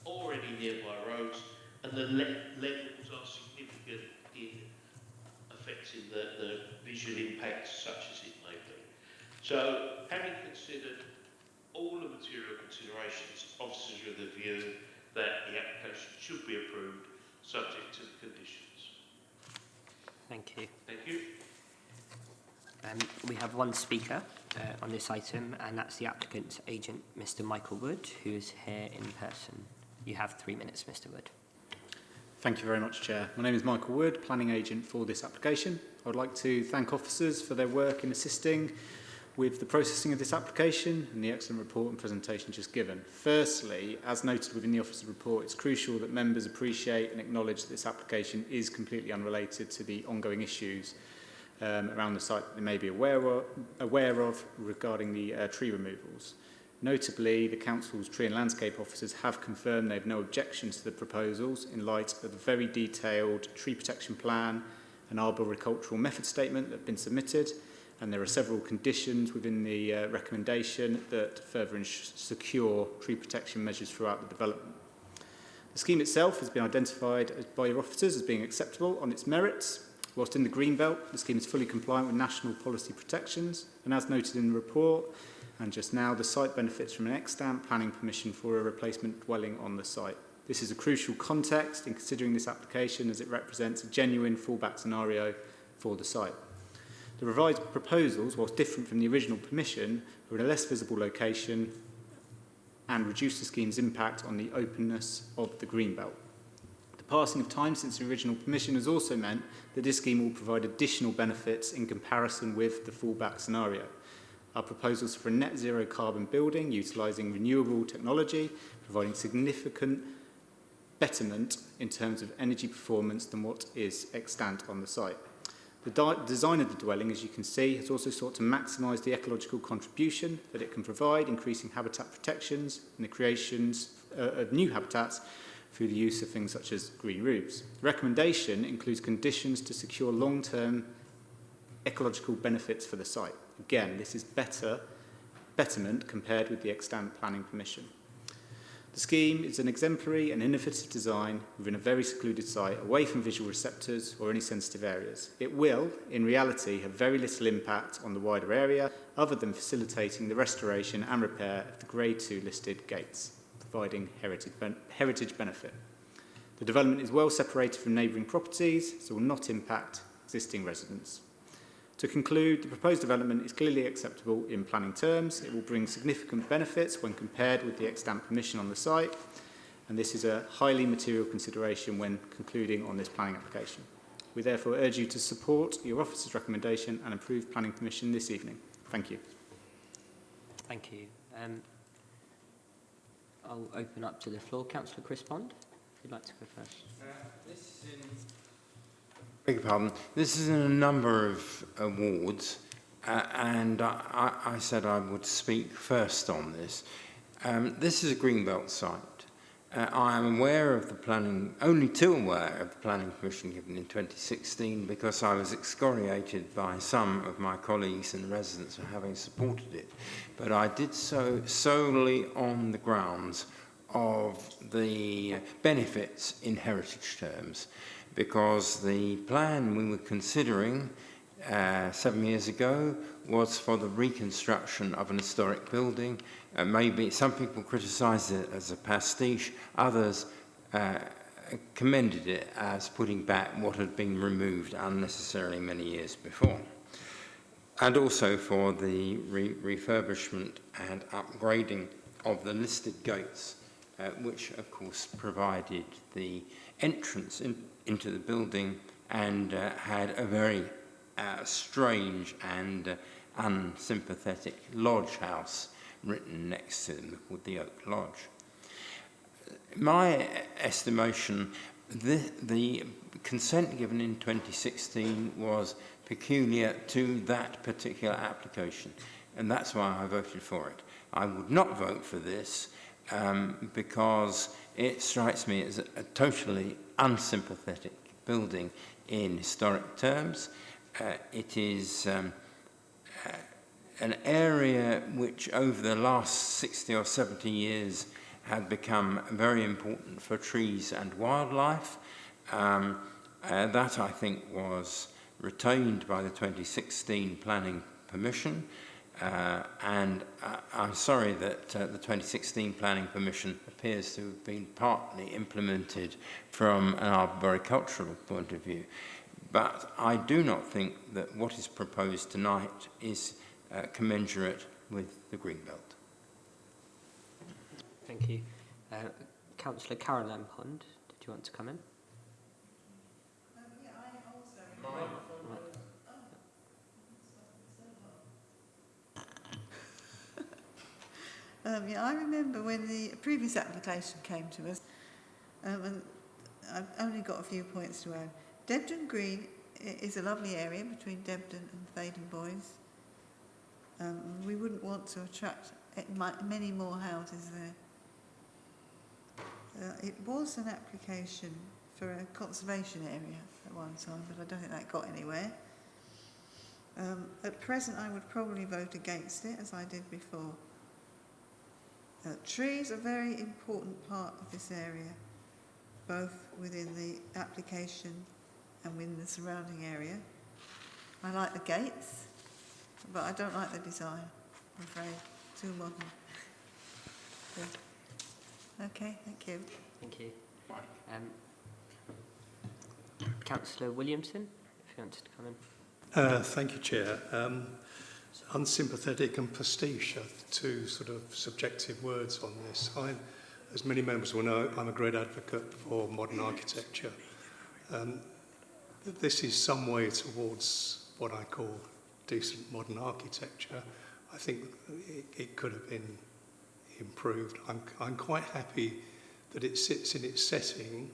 or any nearby roads, and the levels are significant in affecting the visual impact such as it may be. So, having considered all the material considerations, officers are of the view that the application should be approved subject to the conditions. Thank you. Thank you. We have one speaker on this item, and that's the applicant's agent, Mr. Michael Wood, who is here in person. You have 3 minutes, Mr. Wood. Thank you very much, Chair. My name is Michael Wood, planning agent for this application. I would like to thank officers for their work in assisting with the processing of this application and the excellent report and presentation just given. Firstly, as noted within the officer report, it's crucial that members appreciate and acknowledge that this application is completely unrelated to the ongoing issues around the site that they may be aware of regarding the tree removals. Notably, the Council's tree and landscape officers have confirmed they have no objections to the proposals in light of the very detailed tree protection plan and arboricultural method statement that have been submitted, and there are several conditions within the recommendation that further secure tree protection measures throughout the development. The scheme itself has been identified by your officers as being acceptable on its merits. Whilst in the Greenbelt, the scheme is fully compliant with national policy protections, and as noted in the report, and just now, the site benefits from an extant planning permission for a replacement dwelling on the site. This is a crucial context in considering this application as it represents a genuine fallback scenario for the site. The revised proposals, whilst different from the original permission, are in a less visible location and reduce the scheme's impact on the openness of the Greenbelt. The passing of time since the original permission has also meant that this scheme will provide additional benefits in comparison with the fallback scenario. Our proposals for a net zero carbon building utilising renewable technology, providing significant betterment in terms of energy performance than what is extant on the site. The design of the dwelling, as you can see, has also sought to maximise the ecological contribution that it can provide, increasing habitat protections and the creations of new habitats through the use of things such as green roofs. The recommendation includes conditions to secure long-term ecological benefits for the site. Again, this is betterment compared with the extant planning permission. The scheme is an exemplary and innovative design within a very secluded site, away from visual receptors or any sensitive areas. It will, in reality, have very little impact on the wider area, other than facilitating the restoration and repair of the Grade 2 listed gates, providing heritage benefit. The development is well separated from neighbouring properties, so will not impact existing residents. To conclude, the proposed development is clearly acceptable in planning terms. It will bring significant benefits when compared with the extant permission on the site, and this is a highly material consideration when concluding on this planning application. We therefore urge you to support your officer's recommendation and approve planning permission this evening. Thank you. Thank you. I'll open up to the floor. Councillor Chris Bond, if you'd like to go first. Beg your pardon. This is in a number of awards, and I said I would speak first on this. This is a Greenbelt site. I am aware of the planning, only too aware of the planning permission given in 2016 because I was excoriated by some of my colleagues and residents for having supported it. But I did so solely on the grounds of the benefits in heritage terms, because the plan we were considering 7 years ago was for the reconstruction of an historic building. Maybe some people criticised it as a pastiche, others commended it as putting back what had been removed unnecessarily many years before. And also for the refurbishment and upgrading of the listed gates, which of course provided the entrance into the building and had a very strange and unsympathetic lodge house written next to them called the Oak Lodge. My estimation, the consent given in 2016 was peculiar to that particular application, and that's why I voted for it. I would not vote for this because it strikes me as a totally unsympathetic building in historic terms. It is an area which over the last 60 or 70 years had become very important for trees and wildlife. That, I think, was retained by the 2016 planning permission. And I'm sorry that the 2016 planning permission appears to have been partly implemented from an arboricultural point of view. But I do not think that what is proposed tonight is commensurate with the Greenbelt. Thank you. Councillor Carol Lampond, did you want to come in? Yeah, I also... I remember when the previous application came to us, and I've only got a few points to add. Debden Green is a lovely area between Debden and Thaden Boys. We wouldn't want to attract many more houses there. It was an application for a conservation area at one time, but I don't think that got anywhere. At present, I would probably vote against it, as I did before. Trees are a very important part of this area, both within the application and within the surrounding area. I like the gates, but I don't like the design, I'm afraid. Too modern. Good. Okay, thank you. Thank you. Councillor Williamson, if you want to come in. Thank you, Chair. Unsympathetic and pastiche are two sort of subjective words on this. As many members will know, I'm a great advocate for modern architecture. This is some way towards what I call decent modern architecture. I think it could have been improved. I'm quite happy that it sits in its setting.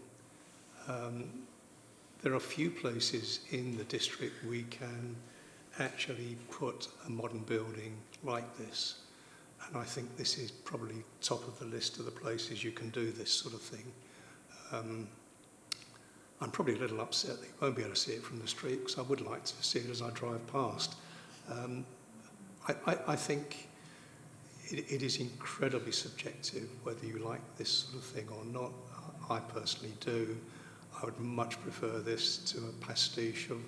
There are few places in the district we can actually put a modern building like this. And I think this is probably top of the list of the places you can do this sort of thing. I'm probably a little upset that you won't be able to see it from the street, because I would like to see it as I drive past. I think it is incredibly subjective whether you like this sort of thing or not. I personally do. I would much prefer this to a pastiche of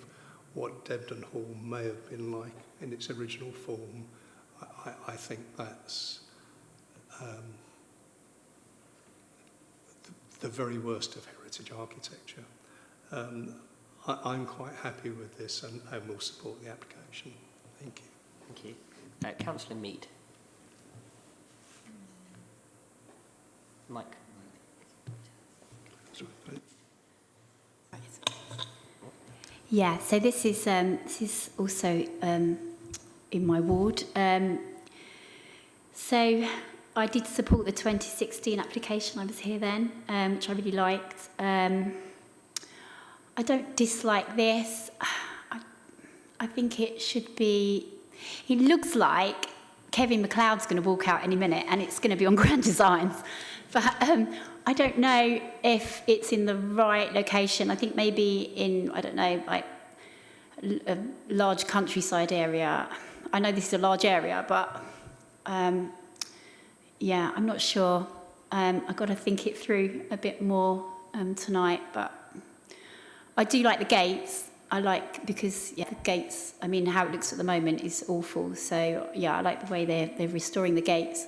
what Debden Hall may have been like in its original form. I think that's the very worst of heritage architecture. I'm quite happy with this and will support the application. Thank you. Thank you. Councillor Mead. Mike. Yeah, so this is also in my ward. So I did support the 2016 application. I was here then, which I really liked. I don't dislike this. I think it should be. It looks like Kevin McLeod's going to walk out any minute, and it's going to be on Grand Designs. But I don't know if it's in the right location. I think maybe in, I don't know, like a large countryside area. I know this is a large area, but yeah, I'm not sure. I've got to think it through a bit more tonight, but I do like the gates. Because the gates, I mean, how it looks at the moment is awful. So yeah, I like the way they're restoring the gates.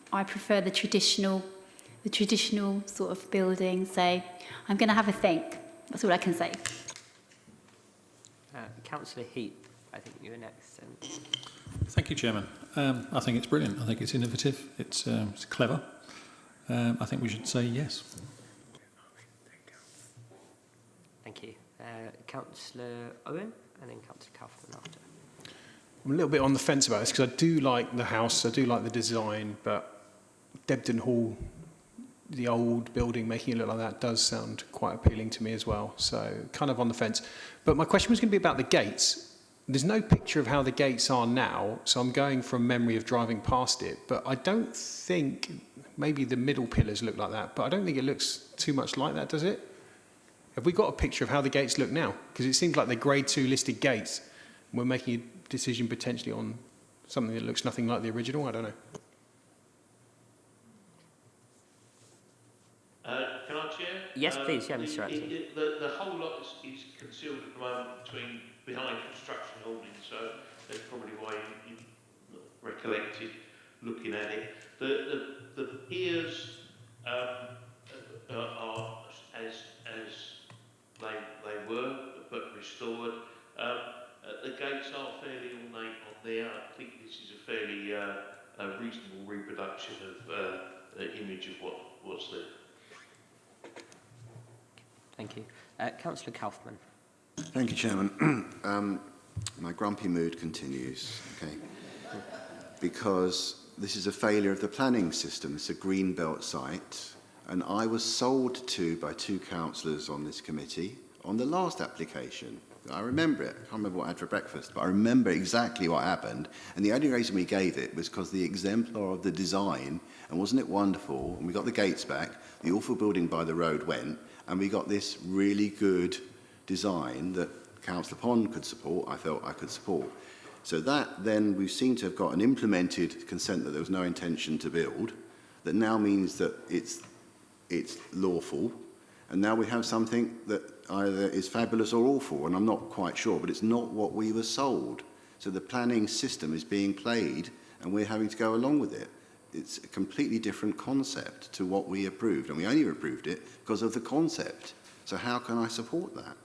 I prefer the traditional sort of building. So I'm going to have a think. That's all I can say. Councillor Heath, I think you were next. Thank you, Chairman. I think it's brilliant. I think it's innovative. It's clever. I think we should say yes. Thank you. Councillor Owen and then Councillor Kaufman after. I'm a little bit on the fence about this because I do like the house, I do like the design, but Debden Hall, the old building, making it look like that does sound quite appealing to me as well. So kind of on the fence. But my question was going to be about the gates. There's no picture of how the gates are now, so I'm going from memory of driving past it. But I don't think, maybe the middle pillars look like that, but I don't think it looks too much like that, does it? Have we got a picture of how the gates look now? Because it seems like they're grade 2 listed gates. We're making a decision potentially on something that looks nothing like the original. I don't know. Can I chair? Yes, please. Yeah, Mr. Acton. The whole lot is concealed at the moment behind construction holdings, so that's probably why you recollected looking at it. The piers are as they were, but restored. The gates are fairly ornate on there. I think this is a fairly reasonable reproduction of the image of what's there. Thank you. Councillor Kaufman. Thank you, Chairman. My grumpy mood continues, okay? Because this is a failure of the planning system. It's a green belt site. And I was sold to by 2 councillors on this committee on the last application. I remember it. I can't remember what I had for breakfast, but I remember exactly what happened. And the only reason we gave it was because the exemplar of the design, and wasn't it wonderful? And we got the gates back, the awful building by the road went, and we got this really good design that Councillor Pond could support, I felt I could support. So that then we seem to have got an implemented consent that there was no intention to build, that now means that it's lawful, and now we have something that either is fabulous or awful, and I'm not quite sure, but it's not what we were sold. So the planning system is being played, and we're having to go along with it. It's a completely different concept to what we approved, and we only approved it because of the concept. So how can I support that?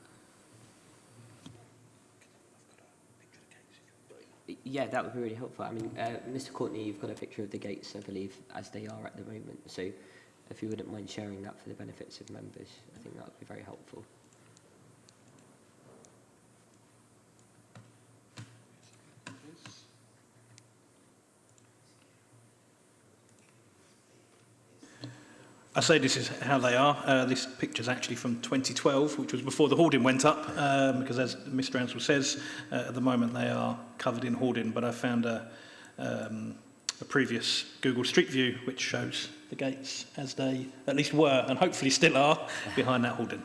Yeah, that would be really helpful. I mean, Mr. Courtney, you've got a picture of the gates, I believe, as they are at the moment. So if you wouldn't mind sharing that for the benefits of members, I think that would be very helpful. I say this is how they are. This picture's actually from 2012, which was before the hoarding went up, because as Mr. Ansell says, at the moment they are covered in hoarding, but I found a previous Google Street View which shows the gates as they at least were, and hopefully still are, behind that hoarding.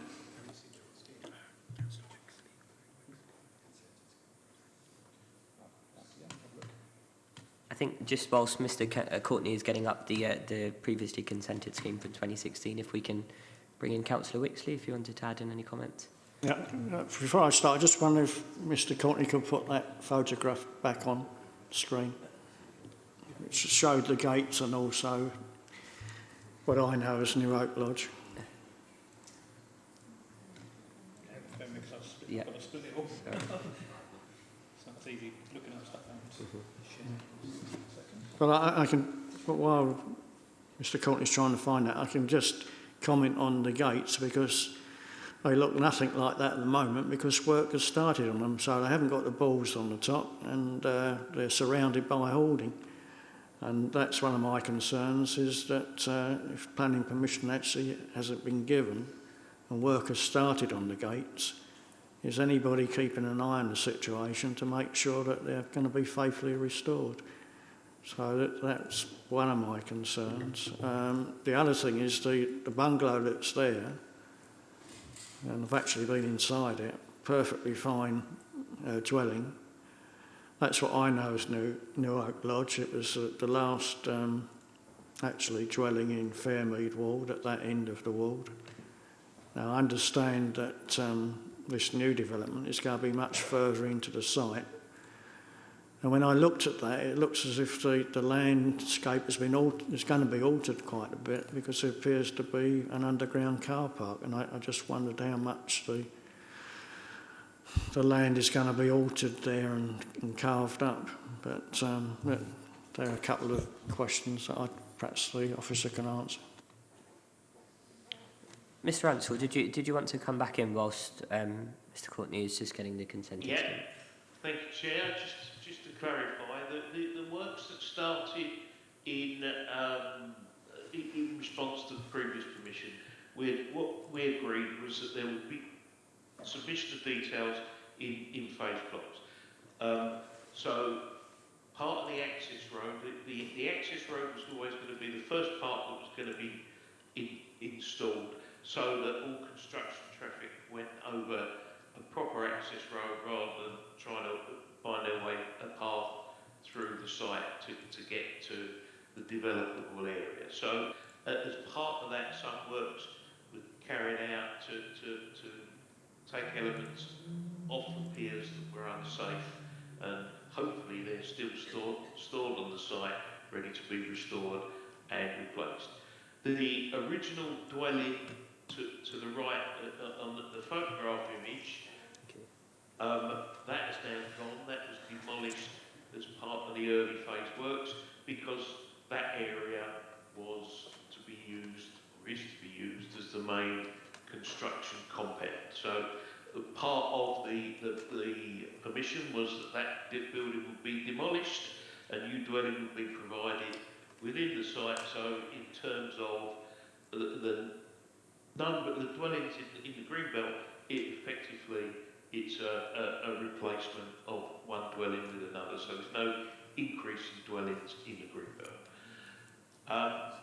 I think just whilst Mr. Courtney is getting up the previously consented scheme from 2016, if we can bring in Councillor Wixley, if you wanted to add in any comments. Yeah, before I start, I just wonder if Mr. Courtney could put that photograph back on screen. It showed the gates and also what I know as New Oak Lodge. Yeah. It's not easy looking at stuff. Well, I can, while Mr. Courtney's trying to find that, I can just comment on the gates because they look nothing like that at the moment because work has started on them, so they haven't got the balls on the top and they're surrounded by hoarding. And that's one of my concerns is that if planning permission actually hasn't been given and work has started on the gates, is anybody keeping an eye on the situation to make sure that they're going to be faithfully restored? So that's one of my concerns. The other thing is the bungalow that's there, and I've actually been inside it, perfectly fine dwelling. That's what I know as New Oak Lodge. It was the last actually dwelling in Fairmead Ward, at that end of the ward. Now I understand that this new development is going to be much further into the site. And when I looked at that, it looks as if the landscape is going to be altered quite a bit because there appears to be an underground car park. And I just wondered how much the land is going to be altered there and carved up. But there are a couple of questions that perhaps the officer can answer. Mr. Ansell, did you want to come back in whilst Mr. Courtney is just getting the consent? Yeah, thank you, Chair. Just to clarify, the works that started in response to the previous permission, what we agreed was that there would be submission of details in phase blocks. So part of the access road, the access road was always going to be the first part that was going to be installed, so that all construction traffic went over a proper access road rather than trying to find their way a path through the site to get to the developable area. So as part of that, some works were carried out to take elements off the piers that were unsafe, and hopefully they're still stored on the site, ready to be restored and replaced. The original dwelling to the right on the photograph image, that has now gone. That was demolished as part of the early phase works because that area was to be used, or is to be used, as the main construction compound. So part of the permission was that building would be demolished, a new dwelling would be provided within the site. So in terms of the number of the dwellings in the Greenbelt, it's a replacement of one dwelling with another. So there's no increase in dwellings in the Greenbelt.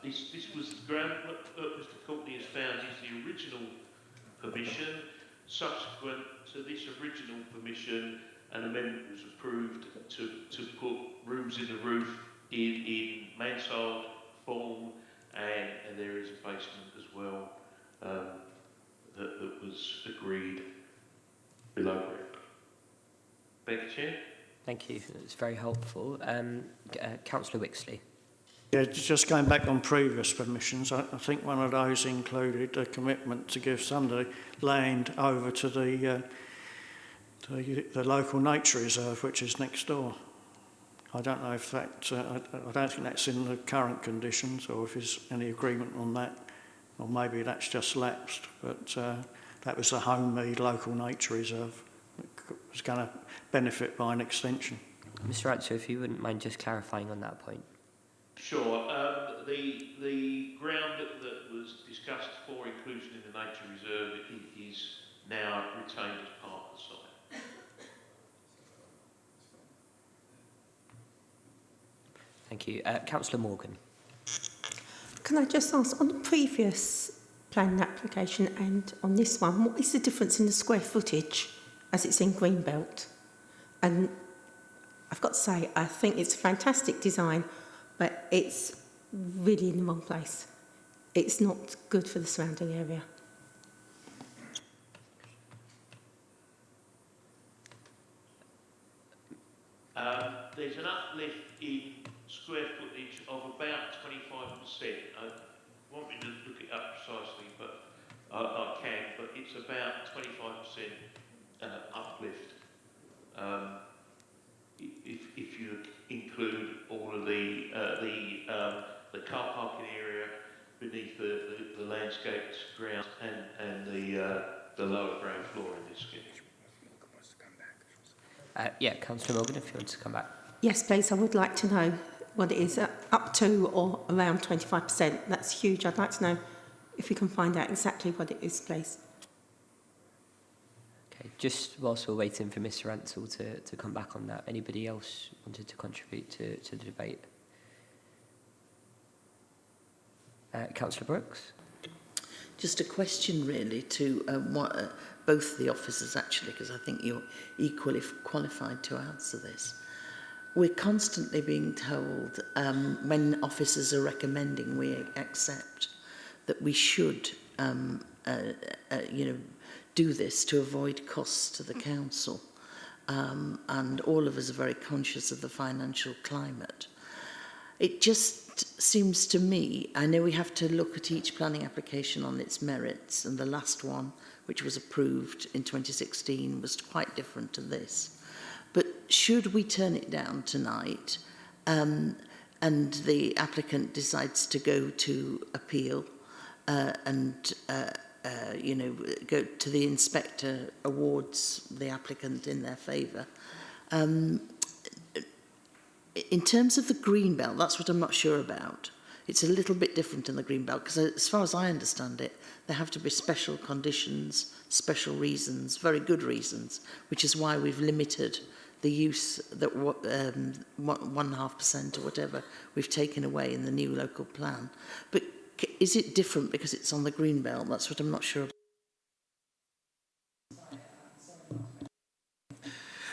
This was the ground. What Mr. Courtney has found is the original permission. Subsequent to this original permission, an amendment was approved to put rooms in the roof in mansard form, and there is a basement as well that was agreed below ground. Thank you, Chair. Thank you. It's very helpful. Councillor Wixley. Yeah, just going back on previous permissions, I think one of those included a commitment to give some of the land over to the local nature reserve, which is next door. I don't know if that, I don't think that's in the current conditions, or if there's any agreement on that, or maybe that's just lapsed, but that was a homemade local nature reserve that was going to benefit by an extension. Mr. Ratzer, if you wouldn't mind just clarifying on that point. Sure. The ground that was discussed for inclusion in the nature reserve is now retained as part of the site. Thank you. Councillor Morgan. Can I just ask, on the previous planning application and on this one, what is the difference in the square footage as it's in Greenbelt? And I've got to say, I think it's a fantastic design, but it's really in the wrong place. It's not good for the surrounding area. There's an uplift in square footage of about 25%. I want me to look it up precisely, but I can, but it's about 25% uplift. If you include all of the car parking area beneath the landscaped ground and the lower ground floor in this scheme. Yeah, Councillor Morgan, if you want to come back. Yes, please. I would like to know what it is, up to or around 25%. That's huge. I'd like to know if we can find out exactly what it is, please. Okay, just whilst we're waiting for Mr. Ansell to come back on that, anybody else wanted to contribute to the debate? Councillor Brooks? Just a question really to both the officers actually, because I think you're equally qualified to answer this. We're constantly being told when officers are recommending we accept that we should do this to avoid costs to the council, and all of us are very conscious of the financial climate. It just seems to me, I know we have to look at each planning application on its merits, and the last one, which was approved in 2016, was quite different to this. But should we turn it down tonight and the applicant decides to go to appeal and go to the inspector, awards the applicant in their favour, in terms of the green belt, that's what I'm not sure about. It's a little bit different in the green belt because as far as I understand it, there have to be special conditions, special reasons, very good reasons, which is why we've limited the use that 1.5% or whatever we've taken away in the new local plan. But is it different because it's on the green belt? That's what I'm not sure about.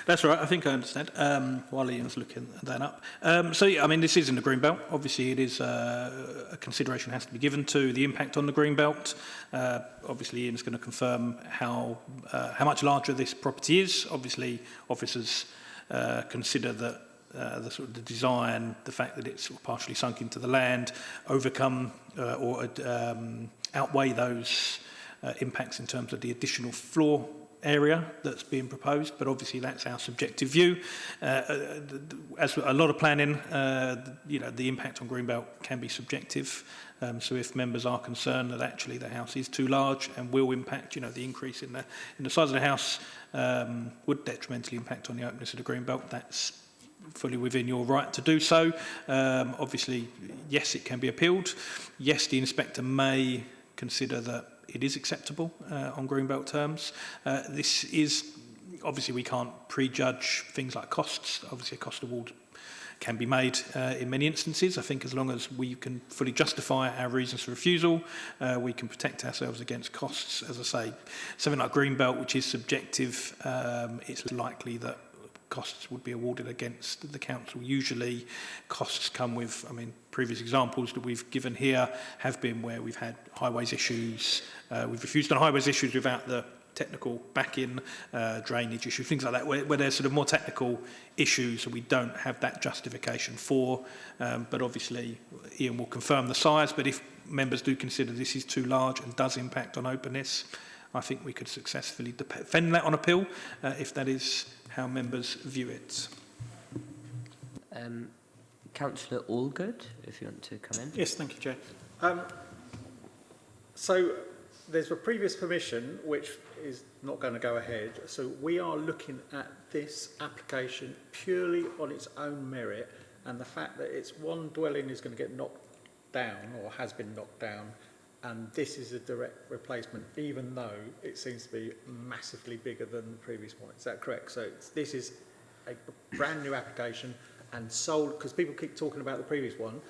That's right, I think I understand, while Ian's looking that up. So, yeah, I mean, this is in the Greenbelt. Obviously, it is a consideration has to be given to the impact on the Greenbelt. Obviously, Ian's going to confirm how much larger this property is. Obviously, officers consider that the design, the fact that it's sort of partially sunk into the land, overcome or outweigh those impacts in terms of the additional floor area that's being proposed, but obviously that's our subjective view. As a lot of planning, the impact on Greenbelt can be subjective. So if members are concerned that actually the house is too large and will impact, the increase in the size of the house would detrimentally impact on the openness of the Greenbelt, that's fully within your right to do so. Obviously, yes, it can be appealed. Yes, the inspector may consider that it is acceptable on Greenbelt terms. This is, obviously we can't prejudge things like costs. Obviously a cost award can be made in many instances. I think as long as we can fully justify our reasons for refusal, we can protect ourselves against costs. As I say, something like Greenbelt, which is subjective, it's likely that costs would be awarded against the council. Usually costs come with, I mean, previous examples that we've given here have been where we've had highways issues, we've refused on highways issues without the technical back-in, drainage issues, things like that, where there's sort of more technical issues and we don't have that justification for, but obviously Ian will confirm the size, but if members do consider this is too large and does impact on openness, I think we could successfully defend that on appeal, if that is how members view it. Councillor Allgood, if you want to come in. Yes, thank you, Chair. So there's a previous permission which is not going to go ahead. So we are looking at this application purely on its own merit, and the fact that it's one dwelling is going to get knocked down or has been knocked down, and this is a direct replacement, even though it seems to be massively bigger than the previous one. Is that correct? So this is a brand new application and sold, because people keep talking about the previous one.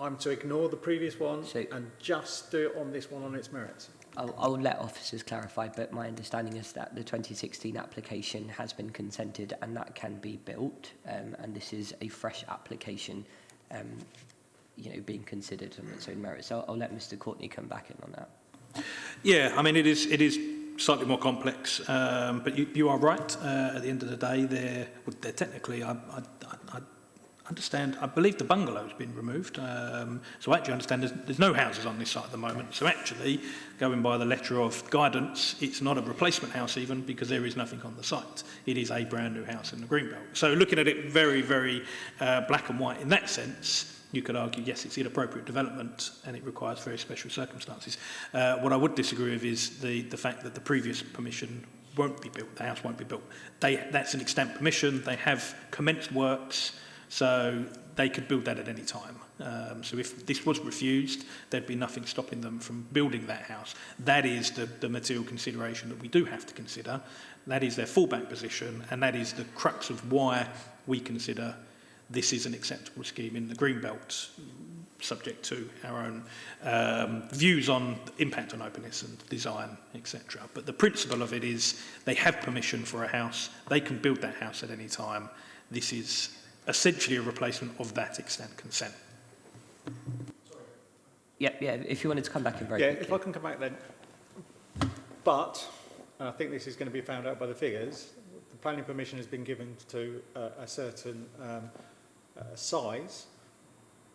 I'm to ignore the previous one and just do it on this one on its merits. I'll let officers clarify, but my understanding is that the 2016 application has been consented and that can be built, and this is a fresh application, being considered on its own merits. So I'll let Mr. Courtney come back in on that. Yeah, I mean, it is slightly more complex, but you are right. At the end of the day, they're technically, I understand, I believe the bungalow's been removed. So I actually understand there's no houses on this site at the moment. So actually, going by the letter of guidance, it's not a replacement house even, because there is nothing on the site. It is a brand new house in the Greenbelt. So looking at it very, very black and white in that sense, you could argue, yes, it's inappropriate development and it requires very special circumstances. What I would disagree with is the fact that the previous permission won't be built, the house won't be built. That's an extant permission, they have commenced works, so they could build that at any time. So if this was refused, there'd be nothing stopping them from building that house. That is the material consideration that we do have to consider. That is their fallback position, and that is the crux of why we consider this is an acceptable scheme in the Greenbelt, subject to our own views on impact on openness and design, etc. But the principle of it is they have permission for a house, they can build that house at any time. This is essentially a replacement of that extant consent. Yeah, if you wanted to come back in very quickly. If I can come back then. But, and I think this is going to be found out by the figures, the planning permission has been given to a certain size,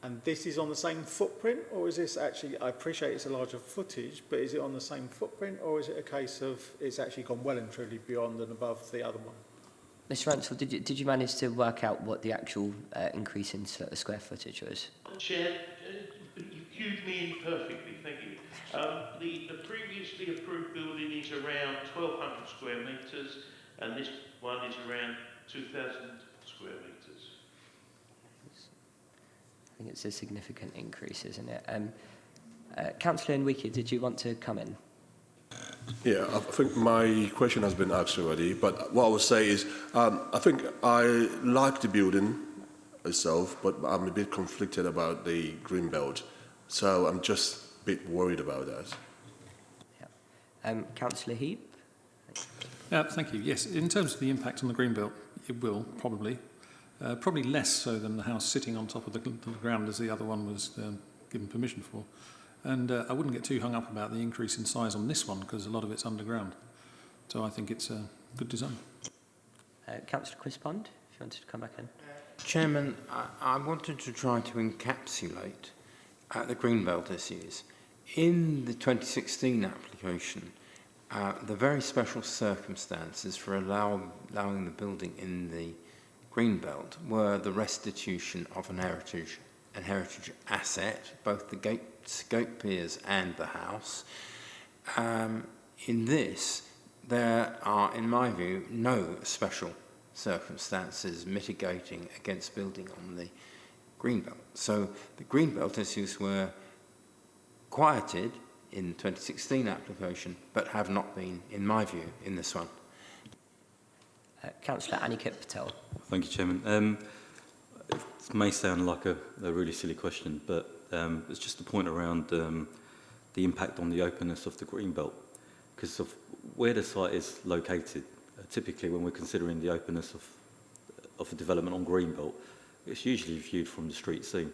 and this is on the same footprint, or is this actually, I appreciate it's a larger footage, but is it on the same footprint, or is it a case of it's actually gone well and truly beyond and above the other one? Mr. Ransford, did you manage to work out what the actual increase in square footage was? Chair, you cued me in perfectly, thank you. The previously approved building is around 1,200 square metres, and this one is around 2,000 square metres. I think it's a significant increase, isn't it? Councillor Nweke, did you want to come in? Yeah, I think my question has been asked already, but what I would say is I think I like the building itself, but I'm a bit conflicted about the green belt, so I'm just a bit worried about that. Yeah. Councillor Heap? Thank you. Yes, in terms of the impact on the green belt, it will probably. Probably less so than the house sitting on top of the ground as the other one was given permission for. And I wouldn't get too hung up about the increase in size on this one because a lot of it's underground. So I think it's a good design. Councillor Quispond, if you wanted to come back in. Chairman, I wanted to try to encapsulate the Greenbelt issues. In the 2016 application, the very special circumstances for allowing the building in the Greenbelt were the restitution of an heritage asset, both the gate piers and the house. In this, there are, in my view, no special circumstances mitigating against building on the Greenbelt. So the Greenbelt issues were quieted in the 2016 application, but have not been, in my view, in this one. Councillor Aniket Patel. Thank you, Chairman. This may sound like a really silly question, but it's just a point around the impact on the openness of the greenbelt, because of where the site is located. Typically, when we're considering the openness of a development on greenbelt, it's usually viewed from the street scene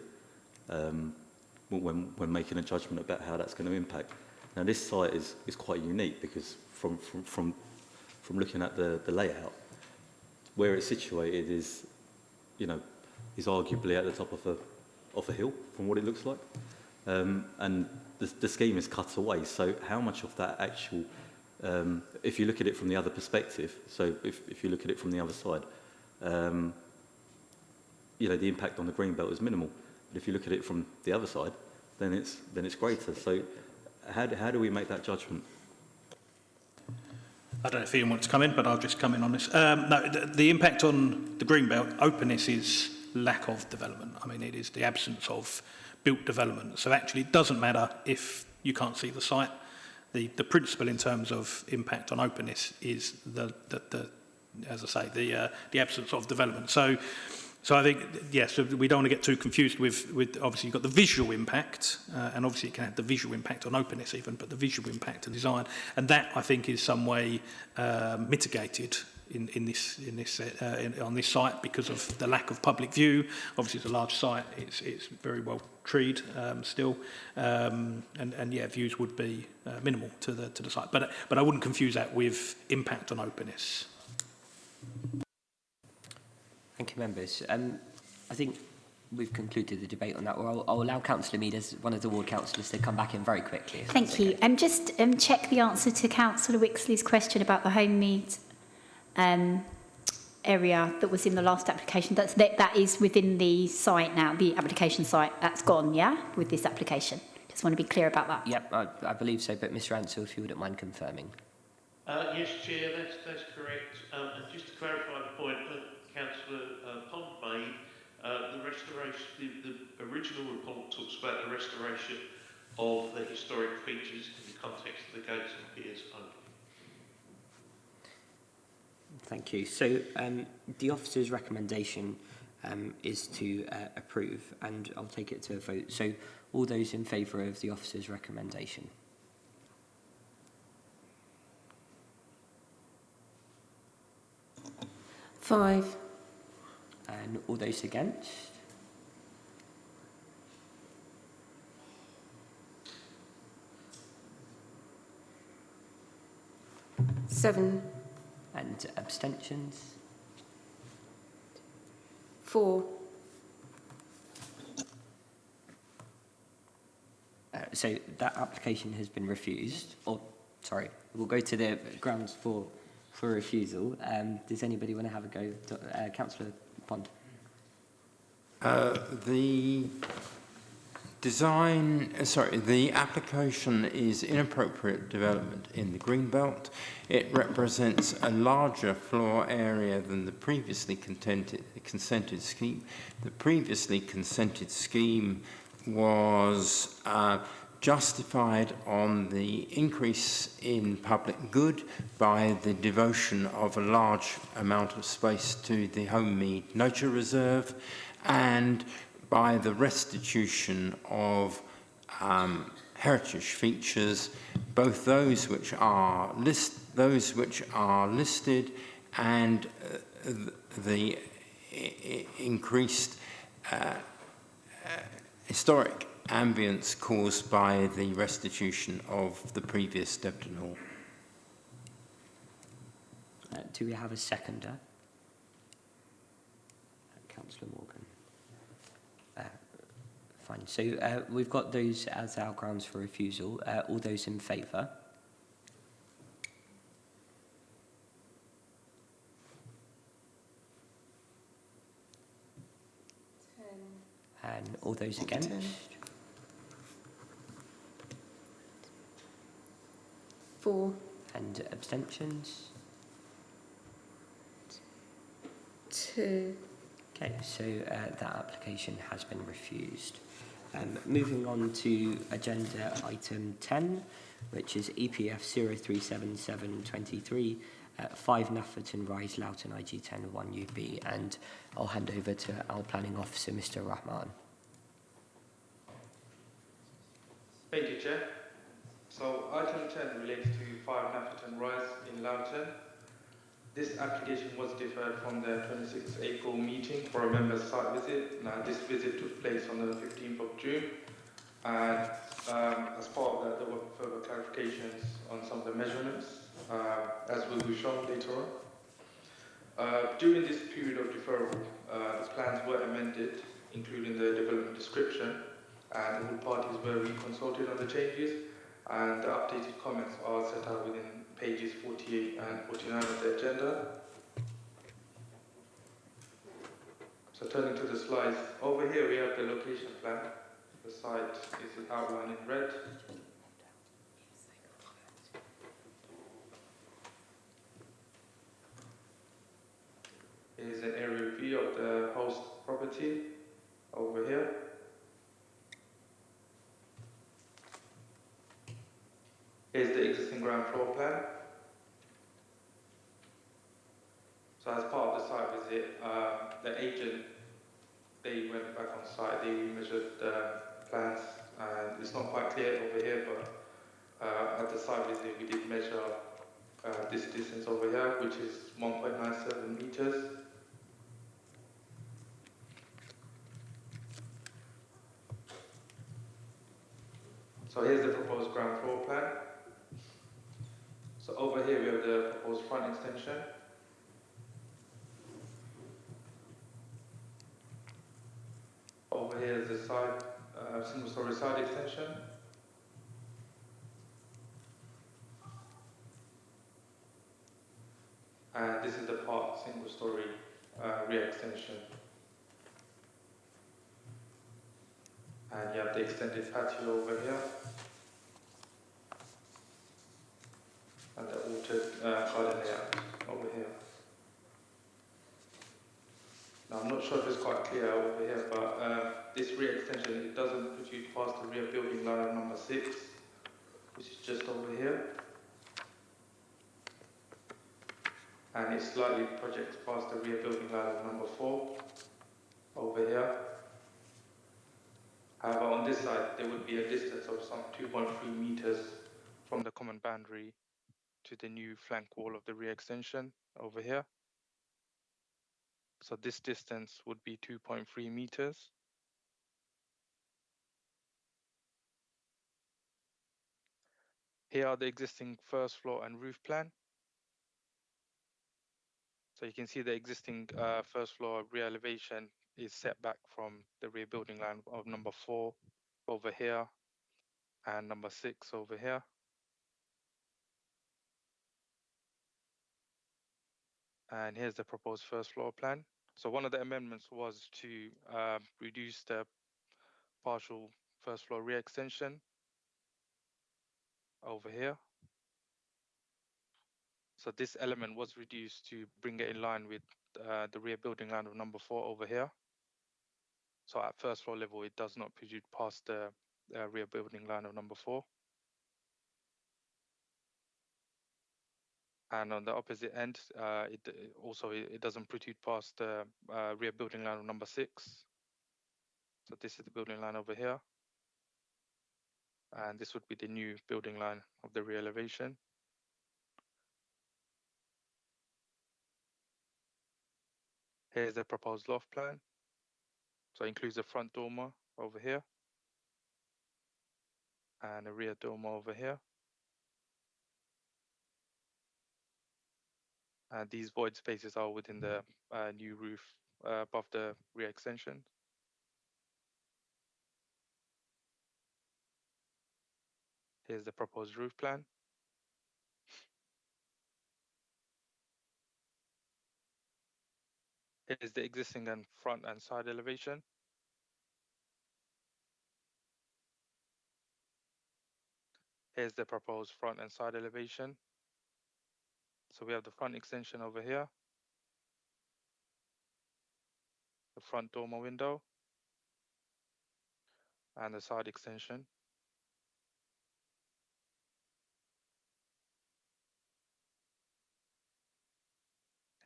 when making a judgment about how that's going to impact. Now, this site is quite unique because from looking at the layout, where it's situated is, you know, is arguably at the top of a hill from what it looks like, and the scheme is cut away. So how much of that actual, if you look at it from the other perspective, so if you look at it from the other side, you know, the impact on the greenbelt is minimal. But if you look at it from the other side, then it's greater. So how do we make that judgment? I don't know if Ian wants to come in, but I'll just come in on this. No, the impact on the greenbelt, openness is lack of development. I mean, it is the absence of built development. So actually, it doesn't matter if you can't see the site. The principle in terms of impact on openness is as I say, the absence of development. So I think, yes, we don't want to get too confused with obviously you've got the visual impact, and obviously it can have the visual impact on openness even, but the visual impact and design, and that I think is some way mitigated on this site because of the lack of public view. Obviously it's a large site, it's very well treed still, and yeah, views would be minimal to the site, but I wouldn't confuse that with impact on openness. Thank you, members. I think we've concluded the debate on that. Or I'll allow Councillor Mead, as one of the ward councillors, to come back in very quickly. Thank you. Just check the answer to Councillor Wixley's question about the home mead area that was in the last application. That is within the site now, the application site. That's gone, yeah, with this application. Just want to be clear about that. Yep, I believe so. But Mr. Ansell, if you wouldn't mind confirming. Yes, Chair, that's correct. And just to clarify the point that Councillor Pond made, the restoration, the original report talks about the restoration of the historic features in the context of the gates and piers only. Thank you. So the officer's recommendation is to approve, and I'll take it to a vote. So all those in favour of the officer's recommendation? Five. And all those against? Seven. And abstentions? 4. So that application has been refused, or sorry, we'll go to the grounds for refusal. Does anybody want to have a go? Councillor Pond. The application is inappropriate development in the Greenbelt. It represents a larger floor area than the previously consented scheme. The previously consented scheme was justified on the increase in public good by the devotion of a large amount of space to the Homemead Nature Reserve and by the restitution of heritage features, both those which are listed and the increased historic ambience caused by the restitution of the previous Debden Hall. Do we have a seconder? Councillor Morgan. Fine. So we've got those as our grounds for refusal. All those in favour? And all those against? 10. 4. And abstentions? 2. Okay, so that application has been refused. Moving on to agenda item 10, which is EPF 037723, 5 Nufferton Rise, Loughton IG10 1UB, and I'll hand over to our planning officer, Mr. Rahman. Thank you, Chair. So item 10 relates to 5 Nufferton Rise in Loughton. This application was deferred from the 26th April meeting for a member's site visit. Now, this visit took place on the 15th of June, and as part of that, there were further clarifications on some of the measurements, as will be shown later on. During this period of deferral, the plans were amended, including the development description, and all parties were reconsulted on the changes, and the updated comments are set out within pages 48 and 49 of the agenda. So turning to the slides, over here we have the location plan. The site is outlined in red. Here's an aerial view of the host property over here. Here's the existing ground floor plan. So as part of the site visit, the agent, they went back on site, they measured the plans, and it's not quite clear over here, but at the site visit we did measure this distance over here, which is 1.97 meters. So here's the proposed ground floor plan. So over here we have the proposed front extension. Over here is the side, single-story side extension. And this is the part single-story rear extension. And you have the extended patio over here. And the altered garden layout over here. Now I'm not sure if it's quite clear over here, but this rear extension, it doesn't protrude past the rear building line of number 6, which is just over here. And it slightly projects past the rear building line of number 4, over here. However, on this side, there would be a distance of some 2.3 meters from the common boundary to the new flank wall of the rear extension over here. So this distance would be 2.3 meters. Here are the existing first floor and roof plan. So you can see the existing first floor rear elevation is set back from the rear building line of number 4 over here and number 6 over here. And here's the proposed first floor plan. So one of the amendments was to reduce the partial first floor rear extension over here. So this element was reduced to bring it in line with the rear building line of number 4 over here. So at first floor level, it does not protrude past the rear building line of number 4. And on the opposite end, it doesn't protrude past the rear building line of number 6. So this is the building line over here. And this would be the new building line of the rear elevation. Here's the proposed loft plan. So it includes a front dormer over here and a rear dormer over here. And these void spaces are within the new roof above the rear extension. Here's the proposed roof plan. Here's the existing and front and side elevation. Here's the proposed front and side elevation. So we have the front extension over here, the front dormer window, and the side extension.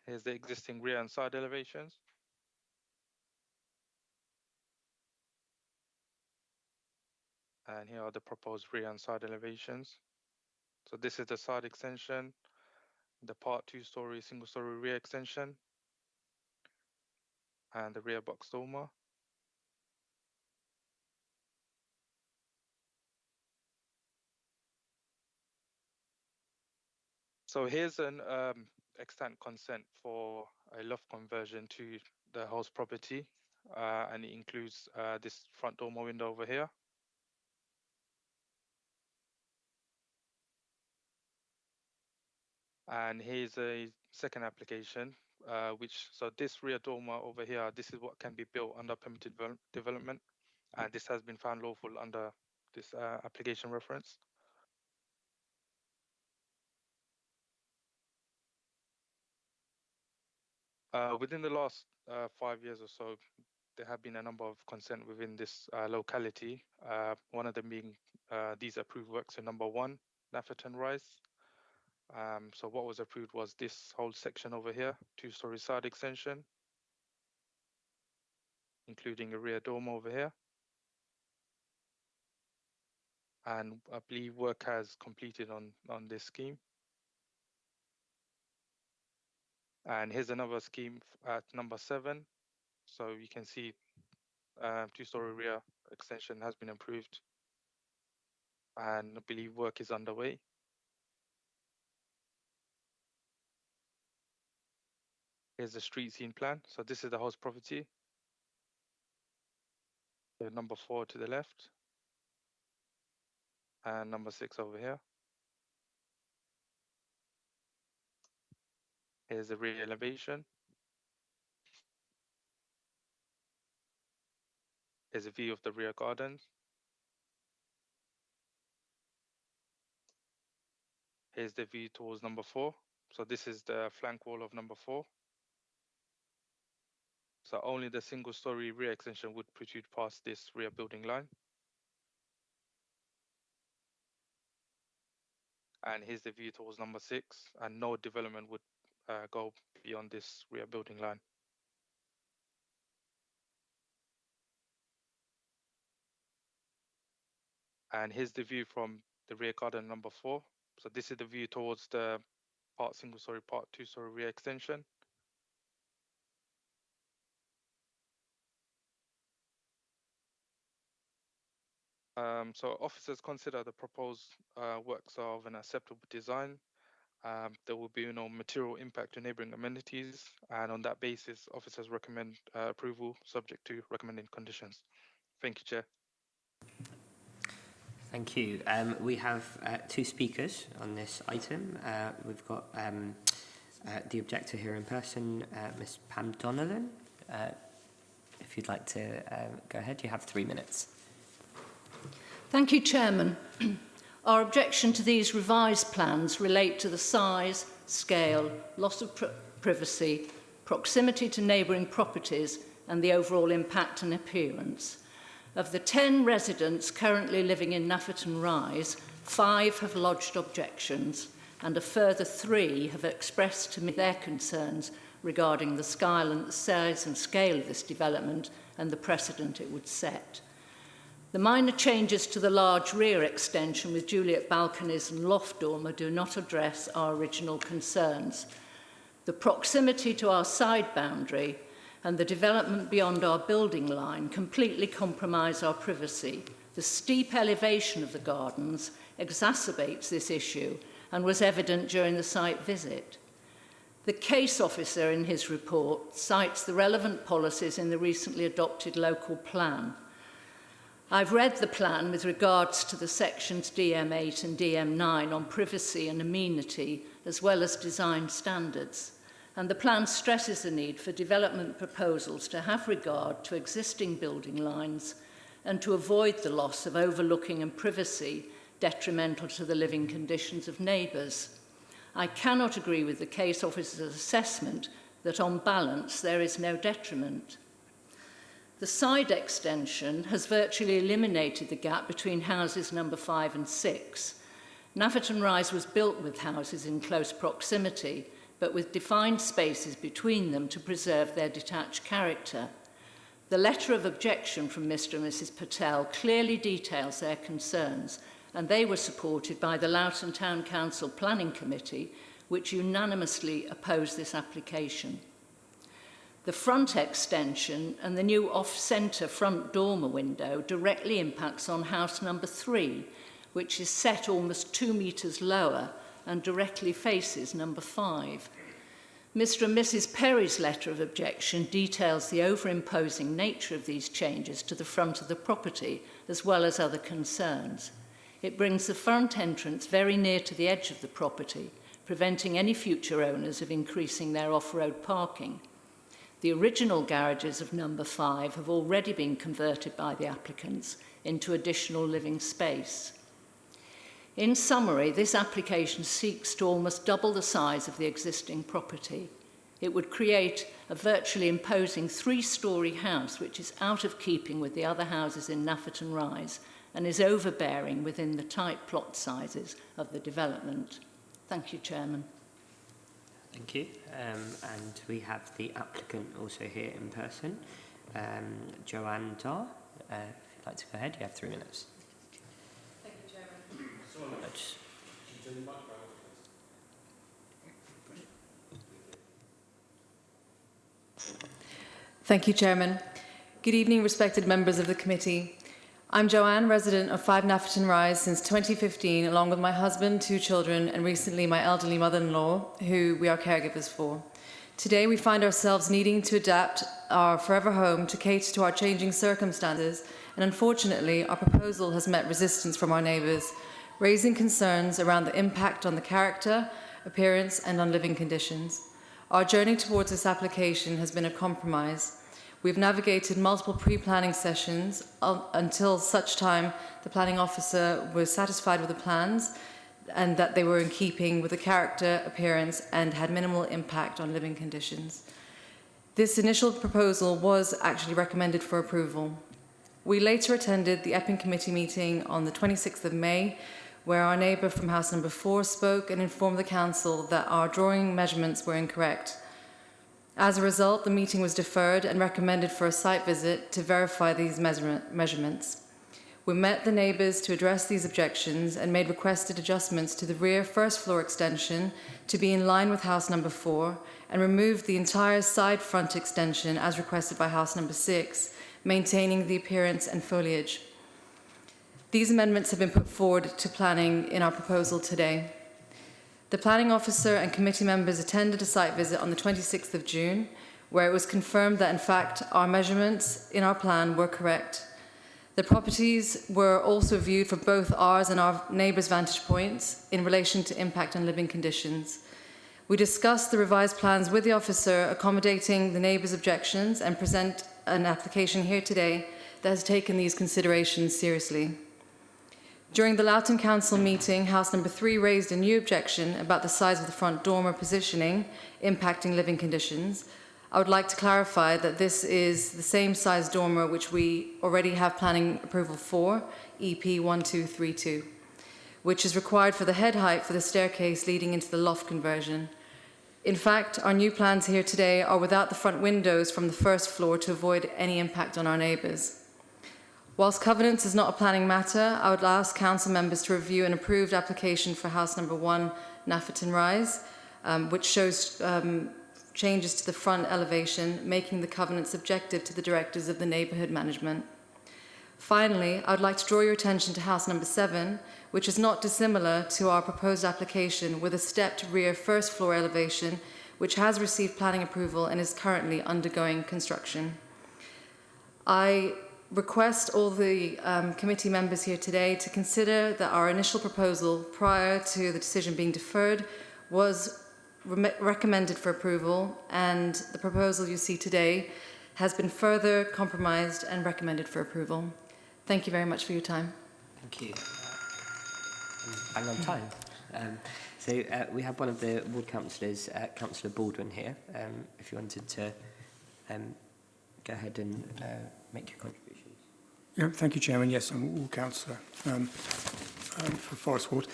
Here's the existing rear and side elevations. And here are the proposed rear and side elevations. So this is the side extension, the part 2-story, single-story rear extension, and the rear box dormer. So here's an extant consent for a loft conversion to the house property, and it includes this front dormer window over here. And here's a second application, so this rear dormer over here, this is what can be built under permitted development, and this has been found lawful under this application reference. Within the last 5 years or so, there have been a number of consent within this locality, one of them being these approved works in number 1, Nafferton Rise. So what was approved was this whole section over here, 2-story side extension, including a rear dormer over here. And I believe work has completed on this scheme. And here's another scheme at number 7. So you can see 2-story rear extension has been approved, and I believe work is underway. Here's the street scene plan. So this is the house property. So number 4 to the left, and number 6 over here. Here's the rear elevation. Here's a view of the rear garden. Here's the view towards number 4. So this is the flank wall of number 4. So only the single-story rear extension would protrude past this rear building line. And here's the view towards number 6, and no development would go beyond this rear building line. And here's the view from the rear garden number 4. So this is the view towards the part single-story, part 2-story rear extension. So officers consider the proposed works are of an acceptable design. There will be no material impact to neighbouring amenities, and on that basis, officers recommend approval subject to recommended conditions. Thank you, Chair. Thank you. We have 2 speakers on this item. We've got the objector here in person, Ms. Pam Donnellan. If you'd like to go ahead, you have 3 minutes. Thank you, Chairman. Our objection to these revised plans relate to the size, scale, loss of privacy, proximity to neighbouring properties, and the overall impact and appearance. Of the 10 residents currently living in Nafferton Rise, 5 have lodged objections, and a further 3 have expressed to me their concerns regarding the size and scale of this development and the precedent it would set. The minor changes to the large rear extension with Juliet balconies and loft dormer do not address our original concerns. The proximity to our side boundary and the development beyond our building line completely compromise our privacy. The steep elevation of the gardens exacerbates this issue and was evident during the site visit. The case officer in his report cites the relevant policies in the recently adopted local plan. I've read the plan with regards to the sections DM8 and DM9 on privacy and amenity, as well as design standards. And the plan stresses the need for development proposals to have regard to existing building lines and to avoid the loss of overlooking and privacy detrimental to the living conditions of neighbours. I cannot agree with the case officer's assessment that on balance there is no detriment. The side extension has virtually eliminated the gap between houses number 5 and 6. Nafferton Rise was built with houses in close proximity, but with defined spaces between them to preserve their detached character. The letter of objection from Mr. and Mrs. Patel clearly details their concerns, and they were supported by the Loughton Town Council Planning Committee, which unanimously opposed this application. The front extension and the new off-centre front dormer window directly impacts on house number 3, which is set almost 2 metres lower and directly faces number 5. Mr. and Mrs. Perry's letter of objection details the over-imposing nature of these changes to the front of the property, as well as other concerns. It brings the front entrance very near to the edge of the property, preventing any future owners of increasing their off-road parking. The original garages of number 5 have already been converted by the applicants into additional living space. In summary, this application seeks to almost double the size of the existing property. It would create a virtually imposing 3-storey house, which is out of keeping with the other houses in Nafferton Rise and is overbearing within the tight plot sizes of the development. Thank you, Chairman. Thank you. And we have the applicant also here in person, Joanne Dar. If you'd like to go ahead, you have 3 minutes. Thank you, Chairman. Thank you, Chairman. Good evening, respected members of the committee. I'm Joanne, resident of 5 Nafferton Rise since 2015, along with my husband, 2 children, and recently my elderly mother-in-law, who we are caregivers for. Today, we find ourselves needing to adapt our forever home to cater to our changing circumstances, and unfortunately, our proposal has met resistance from our neighbours, raising concerns around the impact on the character, appearance, and on living conditions. Our journey towards this application has been a compromise. We've navigated multiple pre-planning sessions until such time the planning officer was satisfied with the plans and that they were in keeping with the character, appearance, and had minimal impact on living conditions. This initial proposal was actually recommended for approval. We later attended the Epping committee meeting on the 26th of May, where our neighbour from house number 4 spoke and informed the council that our drawing measurements were incorrect. As a result, the meeting was deferred and recommended for a site visit to verify these measurements. We met the neighbours to address these objections and made requested adjustments to the rear first floor extension to be in line with house number 4 and removed the entire side front extension as requested by house number 6, maintaining the appearance and foliage. These amendments have been put forward to planning in our proposal today. The planning officer and committee members attended a site visit on the 26th of June, where it was confirmed that, in fact, our measurements in our plan were correct. The properties were also viewed from both ours and our neighbours' vantage points in relation to impact on living conditions. We discussed the revised plans with the officer, accommodating the neighbours' objections, and present an application here today that has taken these considerations seriously. During the Loughton Council meeting, house number 3 raised a new objection about the size of the front dormer positioning impacting living conditions. I would like to clarify that this is the same size dormer which we already have planning approval for, EP 1232, which is required for the head height for the staircase leading into the loft conversion. In fact, our new plans here today are without the front windows from the first floor to avoid any impact on our neighbours. Whilst covenants is not a planning matter, I would ask council members to review an approved application for house number 1, Nafferton Rise, which shows changes to the front elevation, making the covenant subjective to the directives of the neighbourhood management. Finally, I would like to draw your attention to house number 7, which is not dissimilar to our proposed application with a stepped rear first floor elevation, which has received planning approval and is currently undergoing construction. I request all the committee members here today to consider that our initial proposal prior to the decision being deferred was recommended for approval, and the proposal you see today has been further compromised and recommended for approval. Thank you very much for your time. Thank you. Bang on time. So we have one of the ward councillors, Councillor Baldwin, here. If you wanted to go ahead and make your contributions. Yeah, thank you, Chairman. Yes, I'm ward councillor for Forest Ward.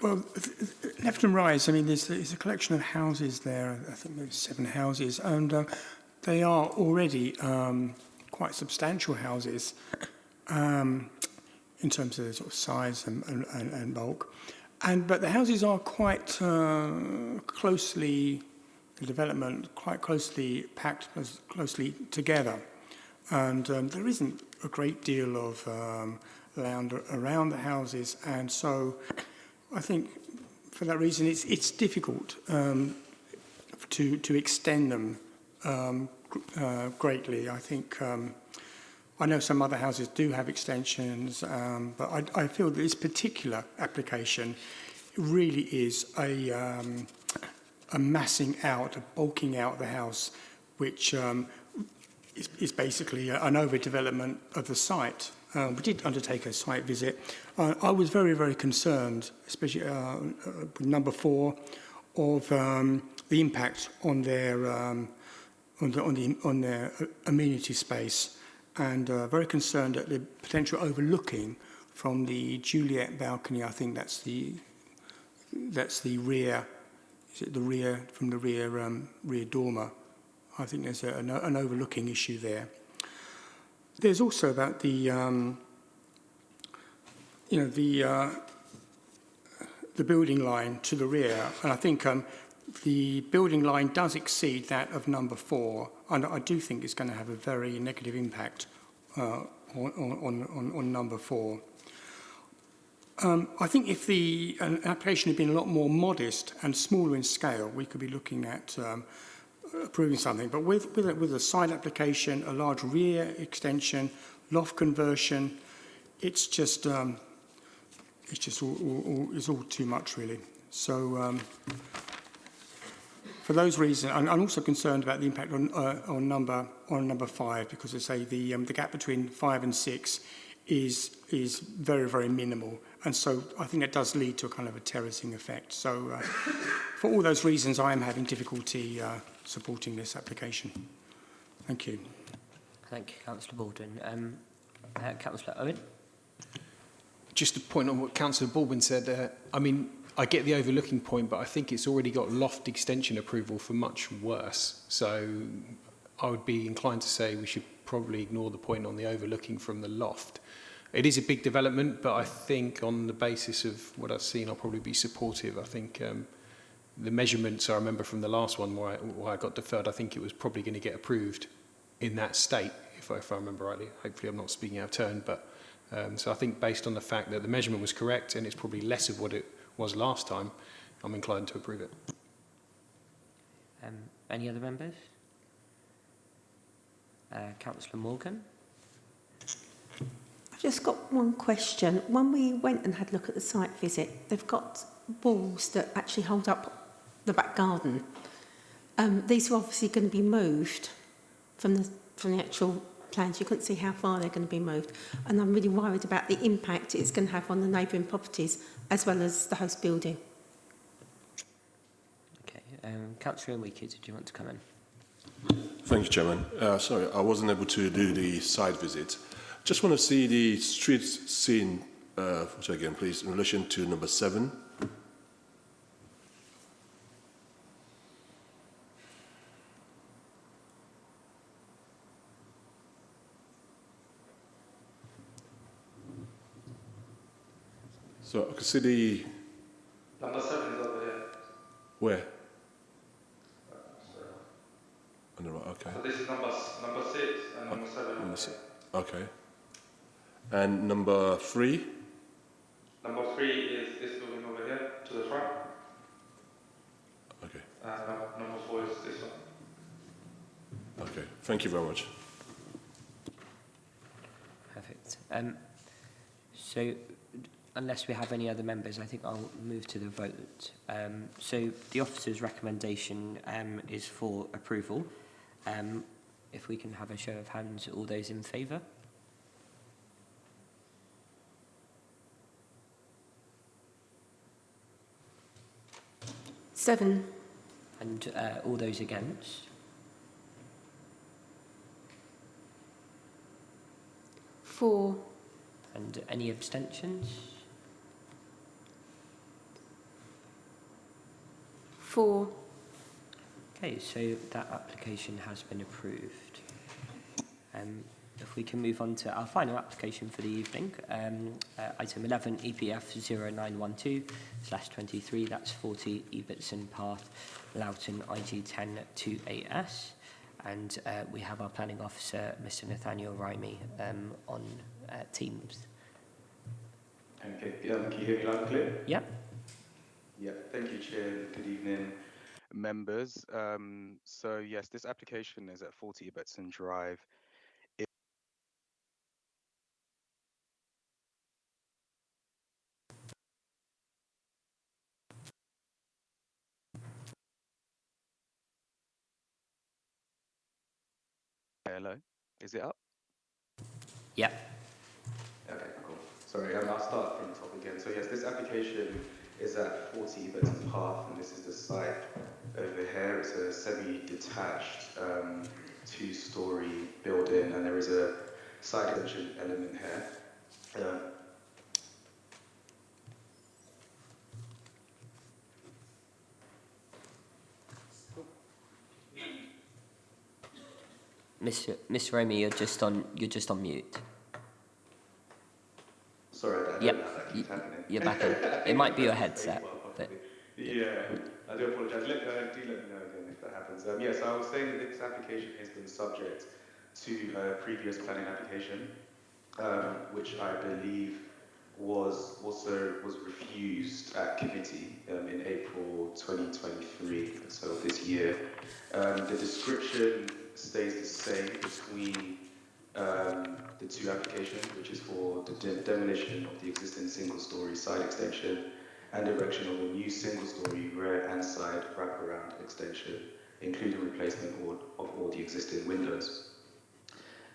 Well, Lefton Rise, I mean, there's a collection of houses there, I think there's 7 houses, and they are already quite substantial houses in terms of their sort of size and bulk. But the houses are quite closely, the development, quite closely packed, closely together. And there isn't a great deal of land around the houses, and so I think for that reason it's difficult to extend them greatly. I think I know some other houses do have extensions, but I feel that this particular application really is a massing out, a bulking out the house, which is basically an overdevelopment of the site. We did undertake a site visit. I was very, very concerned, especially with number 4, of the impact on their on their amenity space, and very concerned at the potential overlooking from the Juliet balcony. I think that's the rear. Is it the rear from the rear dormer? I think there's an overlooking issue there. There's also about the the building line to the rear, and I think the building line does exceed that of number 4, and I do think it's going to have a very negative impact on number 4. I think if an application had been a lot more modest and smaller in scale, we could be looking at approving something. But with a side application, a large rear extension, loft conversion, it's just all too much, really. So for those reasons, I'm also concerned about the impact on number 5, because I say the gap between 5 and 6 is very, very minimal, and so I think that does lead to a kind of a terracing effect. So for all those reasons, I am having difficulty supporting this application. Thank you. Thank you, Councillor Baldwin. Councillor Owen? Just to point on what Councillor Baldwin said, I mean, I get the overlooking point, but I think it's already got loft extension approval for much worse. So I would be inclined to say we should probably ignore the point on the overlooking from the loft. It is a big development, but I think on the basis of what I've seen, I'll probably be supportive. I think the measurements I remember from the last one where I got deferred, I think it was probably going to get approved in that state, if I remember rightly. Hopefully I'm not speaking out of turn, but so I think based on the fact that the measurement was correct and it's probably less of what it was last time, I'm inclined to approve it. Any other members? Councillor Morgan? I've just got one question. When we went and had a look at the site visit, they've got walls that actually hold up the back garden. These are obviously going to be moved from the actual plans. You couldn't see how far they're going to be moved, and I'm really worried about the impact it's going to have on the neighbouring properties as well as the host building. Okay, Councillor Enrique, did you want to come in? Thank you, Chairman. Sorry, I wasn't able to do the site visit. Just want to see the street scene, which again, please, in relation to number 7. So I can see the... Number 7 is over here. Where? On the right, okay. So this is number 6 and number 7. Number 6. Okay. And number 3? Number 3 is this building over here to the front. Okay. And number 4 is this one. Okay. Thank you very much. Perfect. So, unless we have any other members, I think I'll move to the vote. So, the officer's recommendation is for approval. If we can have a show of hands, all those in favour? Seven. And all those against? 4. And any abstentions? 4. Okay, so that application has been approved. If we can move on to our final application for the evening, item 11, EPF 0912/23, that's 40 Ebertson Path, Loughton, IG10 2AS. And we have our planning officer, Mr. Nathaniel Rimey, on Teams. Okay, can you hear me loud and clear? Yep. Yeah, thank you, Chair. Good evening, members. So yes, this application is at 40 Ebertson Drive. Hello, is it up? Yep. Okay, cool. Sorry, I'll start from the top again. So yes, this application is at 40 Ebertson Path, and this is the site over here. It's a semi-detached two-story building, and there is a side extension element here. Mr. Rimey, you're just on mute. Sorry, I don't know how that keeps happening. You're back in. It might be your headset. But yeah, I do apologise. Do let me know again if that happens. Yes, I was saying that this application has been subject to a previous planning application, which I believe was refused at committee in April 2023, so this year. The description stays the same between the two applications, which is for the demolition of the existing single-storey side extension and erection of a new single-storey rear and side wraparound extension, including replacement of all the existing windows.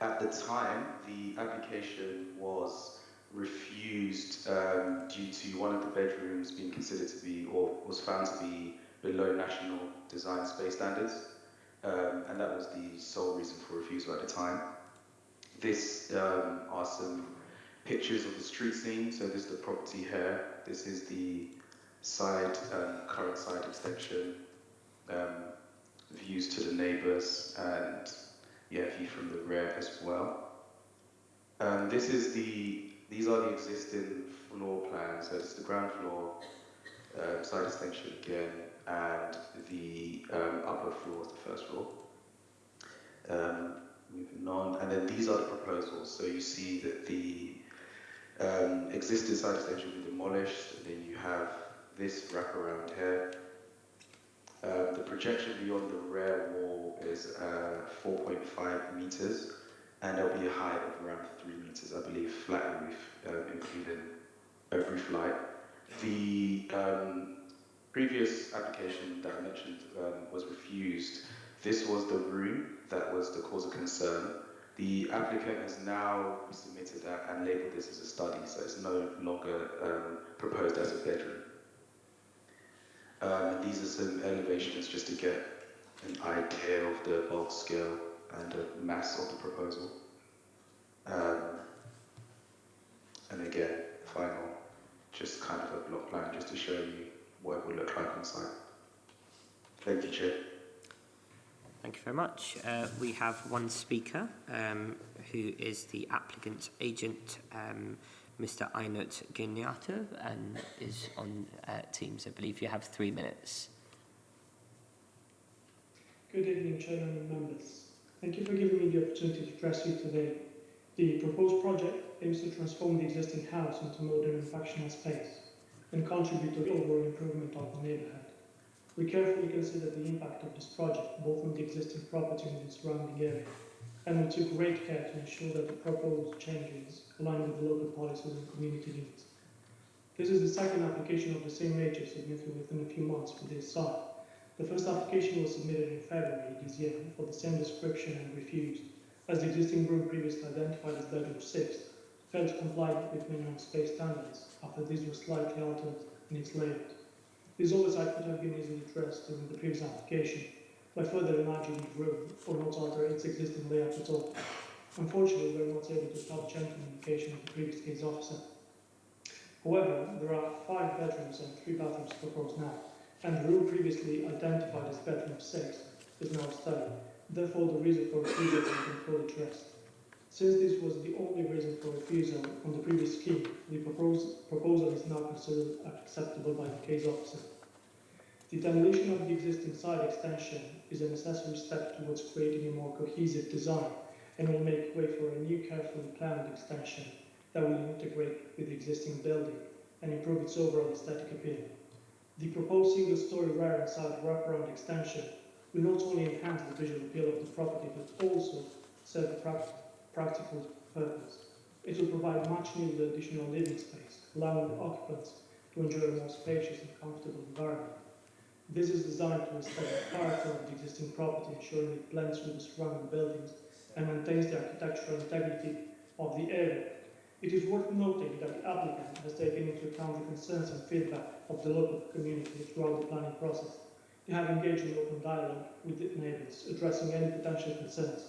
At the time, the application was refused due to one of the bedrooms being considered to be, or was found to be, below national design space standards, and that was the sole reason for refusal at the time. This are some pictures of the street scene. So this is the property here. This is the side, current side extension, views to the neighbours, and yeah, view from the rear as well. These are the existing floor plans. So it's the ground floor, side extension again, and the upper floor is the first floor. Moving on, and then these are the proposals. So you see that the existing side extension will be demolished, and then you have this wraparound here. The projection beyond the rear wall is 4.5 meters, and there'll be a height of around 3 meters, I believe, flat roof, including a roof light. The previous application that I mentioned was refused. This was the room that was the cause of concern. The applicant has now submitted that and labelled this as a study, so it's no longer proposed as a bedroom. These are some elevations just to get an idea of the bulk scale and the mass of the proposal. And again, final, just kind of a block plan just to show you what it would look like on site. Thank you, Chair. Thank you very much. We have one speaker who is the applicant's agent, Mr. Einert Gignato, and is on Teams. I believe you have 3 minutes. Good evening, Chairman and members. Thank you for giving me the opportunity to address you today. The proposed project aims to transform the existing house into modern and functional space and contribute to the overall improvement of the neighbourhood. We carefully considered the impact of this project, both on the existing property and the surrounding area, and we took great care to ensure that the proposed changes align with the local policies and community needs. This is the second application of the same nature submitted within a few months for this site. The first application was submitted in February this year for the same description and refused, as the existing room previously identified as bedroom 6 failed to comply with minimum space standards after these were slightly altered in its layout. This oversight could have been easily addressed during the previous application by further enlarging the room or not alter its existing layout at all. Unfortunately, we were not able to establish any communication with the previous case officer. However, there are 5 bedrooms and 3 bathrooms proposed now, and the room previously identified as bedroom 6 is now study. Therefore, the reason for refusal has been fully addressed. Since this was the only reason for refusal on the previous scheme, the proposal is now considered acceptable by the case officer. The demolition of the existing side extension is a necessary step towards creating a more cohesive design and will make way for a new carefully planned extension that will integrate with the existing building and improve its overall aesthetic appeal. The proposed single-story rear and side wraparound extension will not only enhance the visual appeal of the property but also serve a practical purpose. It will provide much-needed additional living space, allowing the occupants to enjoy a more spacious and comfortable environment. This is designed to restore the character of the existing property, ensuring it blends with the surrounding buildings and maintains the architectural integrity of the area. It is worth noting that the applicant has taken into account the concerns and feedback of the local community throughout the planning process. They have engaged in open dialogue with the neighbours, addressing any potential concerns.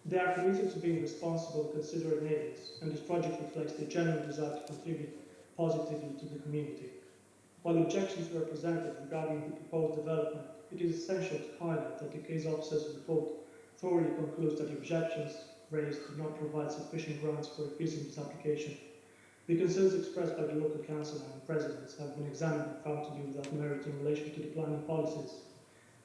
They are committed to being responsible, considerate neighbours, and this project reflects their genuine desire to contribute positively to the community. While objections were presented regarding the proposed development, it is essential to highlight that the case officer's report thoroughly concludes that the objections raised do not provide sufficient grounds for refusing this application. The concerns expressed by the local council and residents have been examined and found to be without merit in relation to the planning policies.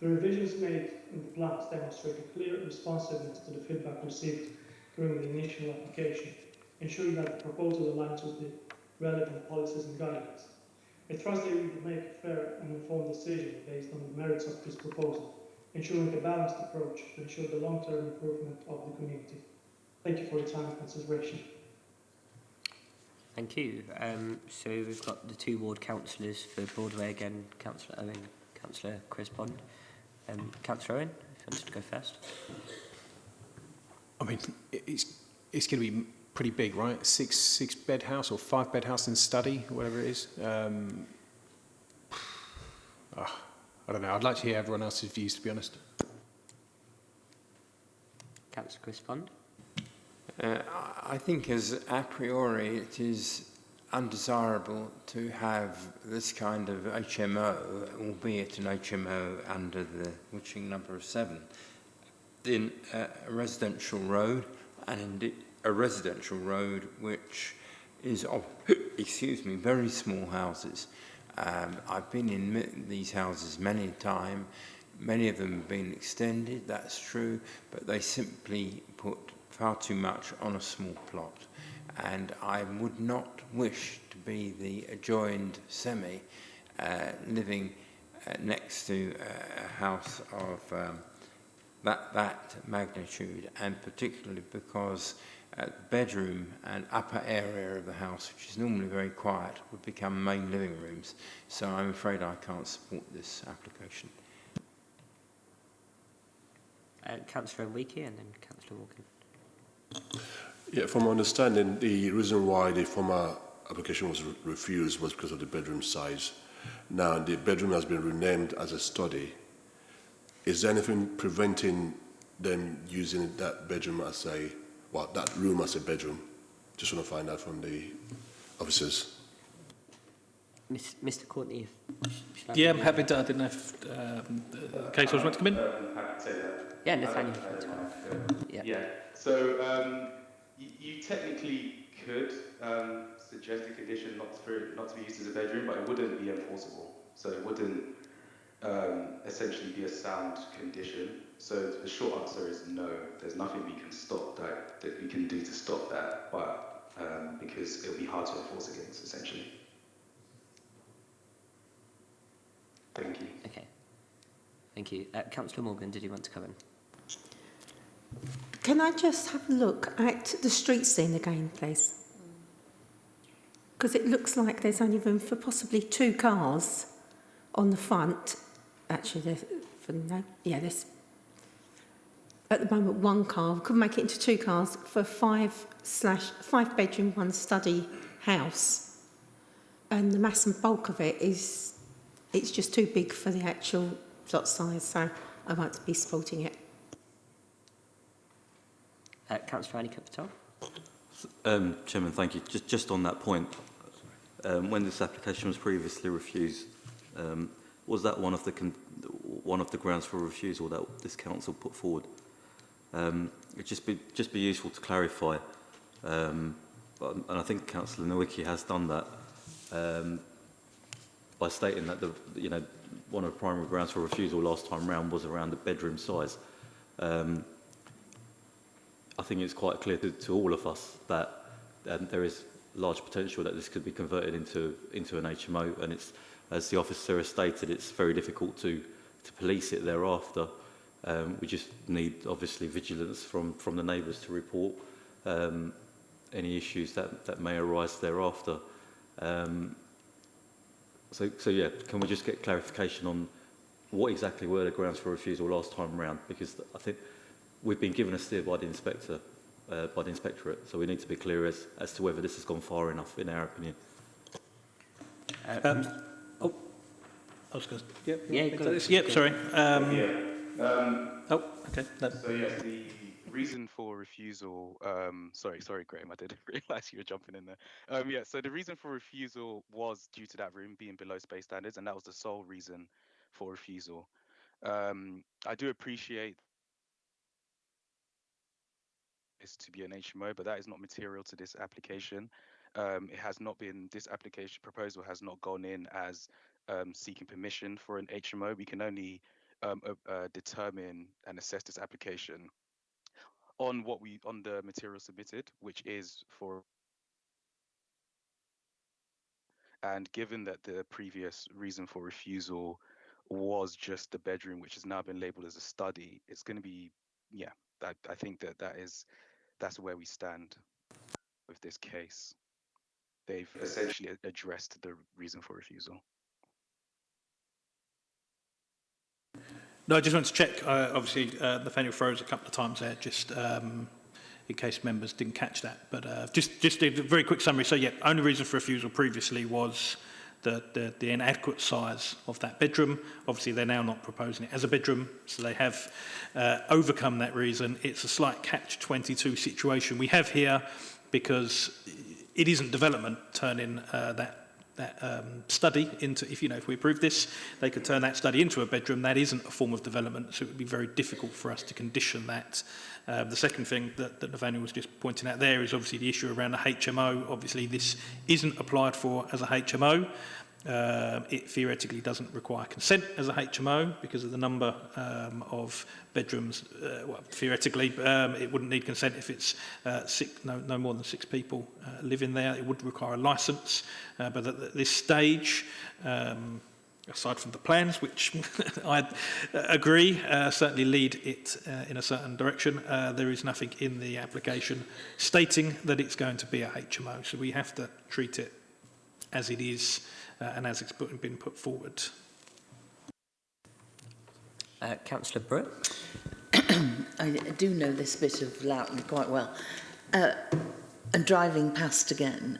The revisions made in the plans demonstrate a clear responsiveness to the feedback received during the initial application, ensuring that the proposal aligns with the relevant policies and guidelines. I trust that you will make a fair and informed decision based on the merits of this proposal, ensuring a balanced approach to ensure the long-term improvement of the community. Thank you for your time and consideration. Thank you. So we've got the two ward councillors for Broadway again, Councillor Owen, Councillor Chris Bond. Councillor Owen, if you wanted to go first. I mean, it's going to be pretty big, right? Six bed house or 5 bed house and study, whatever it is. I don't know. I'd like to hear everyone else's views, to be honest. Councillor Chris Bond. I think as a priori it is undesirable to have this kind of HMO, albeit an HMO under the witching number of 7, in a residential road, and indeed a residential road which is of, very small houses. I've been in these houses many times. Many of them have been extended, that's true, but they simply put far too much on a small plot. And I would not wish to be the adjoined semi living next to a house of that magnitude, and particularly because the bedroom and upper area of the house, which is normally very quiet, would become main living rooms. So I'm afraid I can't support this application. Councillor Wiki and then Councillor Morgan. Yeah, from my understanding, the reason why the former application was refused was because of the bedroom size. Now, the bedroom has been renamed as a study. Is there anything preventing them using that bedroom as a, well, that room as a bedroom? Just want to find out from the officers. Mr. Courtney. Yeah, I'm happy to. I didn't know if the case was meant to come in. Happy to say that. Yeah, Nathaniel. Yeah. So you technically could suggest a condition not to be used as a bedroom, but it wouldn't be enforceable. So it wouldn't essentially be a sound condition. So the short answer is no. There's nothing we can stop that we can do to stop that, but because it'll be hard to enforce against, essentially. Thank you. Okay. Thank you. Councillor Morgan, did you want to come in? Can I just have a look at the street scene again, please? Because it looks like there's only room for possibly 2 cars on the front. Actually, there's at the moment 1 car. We could make it into 2 cars for a 5 bedroom, 1 study house. And the mass and bulk of it is, it's just too big for the actual plot size, so I won't be supporting it. Councillor Annika Patel. Chairman, thank you. Just on that point, when this application was previously refused, was that one of the grounds for refusal that this council put forward? It'd just be useful to clarify. And I think Councillor Nowicki has done that by stating that one of the primary grounds for refusal last time round was around the bedroom size. I think it's quite clear to all of us that there is large potential that this could be converted into an HMO, and it's, as the officer has stated, it's very difficult to police it thereafter. We just need, obviously, vigilance from the neighbours to report any issues that may arise thereafter. So yeah, can we just get clarification on what exactly were the grounds for refusal last time round? Because I think we've been given a steer by the inspector, by the inspectorate, so we need to be clear as to whether this has gone far enough, in our opinion. I was going to... Yeah, sorry. Okay. So yes, the reason for refusal. Sorry, Graham. I didn't realise you were jumping in there. Yeah. So the reason for refusal was due to that room being below space standards, and that was the sole reason for refusal. I do appreciate this to be an HMO, but that is not material to this application. It has not been. This application proposal has not gone in as seeking permission for an HMO. We can only determine and assess this application on the material submitted, which is for. And given that the previous reason for refusal was just the bedroom, which has now been labelled as a study, it's going to be, yeah. I think that's where we stand with this case. They've essentially addressed the reason for refusal. No, I just want to check. Obviously, Nathaniel froze a couple of times there, just in case members didn't catch that. But just a very quick summary. So, yeah, only reason for refusal previously was the inadequate size of that bedroom. Obviously, they're now not proposing it as a bedroom, so they have overcome that reason. It's a slight catch-22 situation we have here because it isn't development turning that study into, if we approve this, they could turn that study into a bedroom. That isn't a form of development, so it would be very difficult for us to condition that. The second thing that Nathaniel was just pointing out there is obviously the issue around the HMO. Obviously, this isn't applied for as a HMO. It theoretically doesn't require consent as a HMO because of the number of bedrooms. Well, theoretically, it wouldn't need consent if it's no more than 6 people living there. It would require a licence, but at this stage, aside from the plans, which I agree certainly lead it in a certain direction, there is nothing in the application stating that it's going to be a HMO. So we have to treat it as it is and as it's been put forward. Councillor Brooke? I do know this bit of Loughton quite well. And driving past again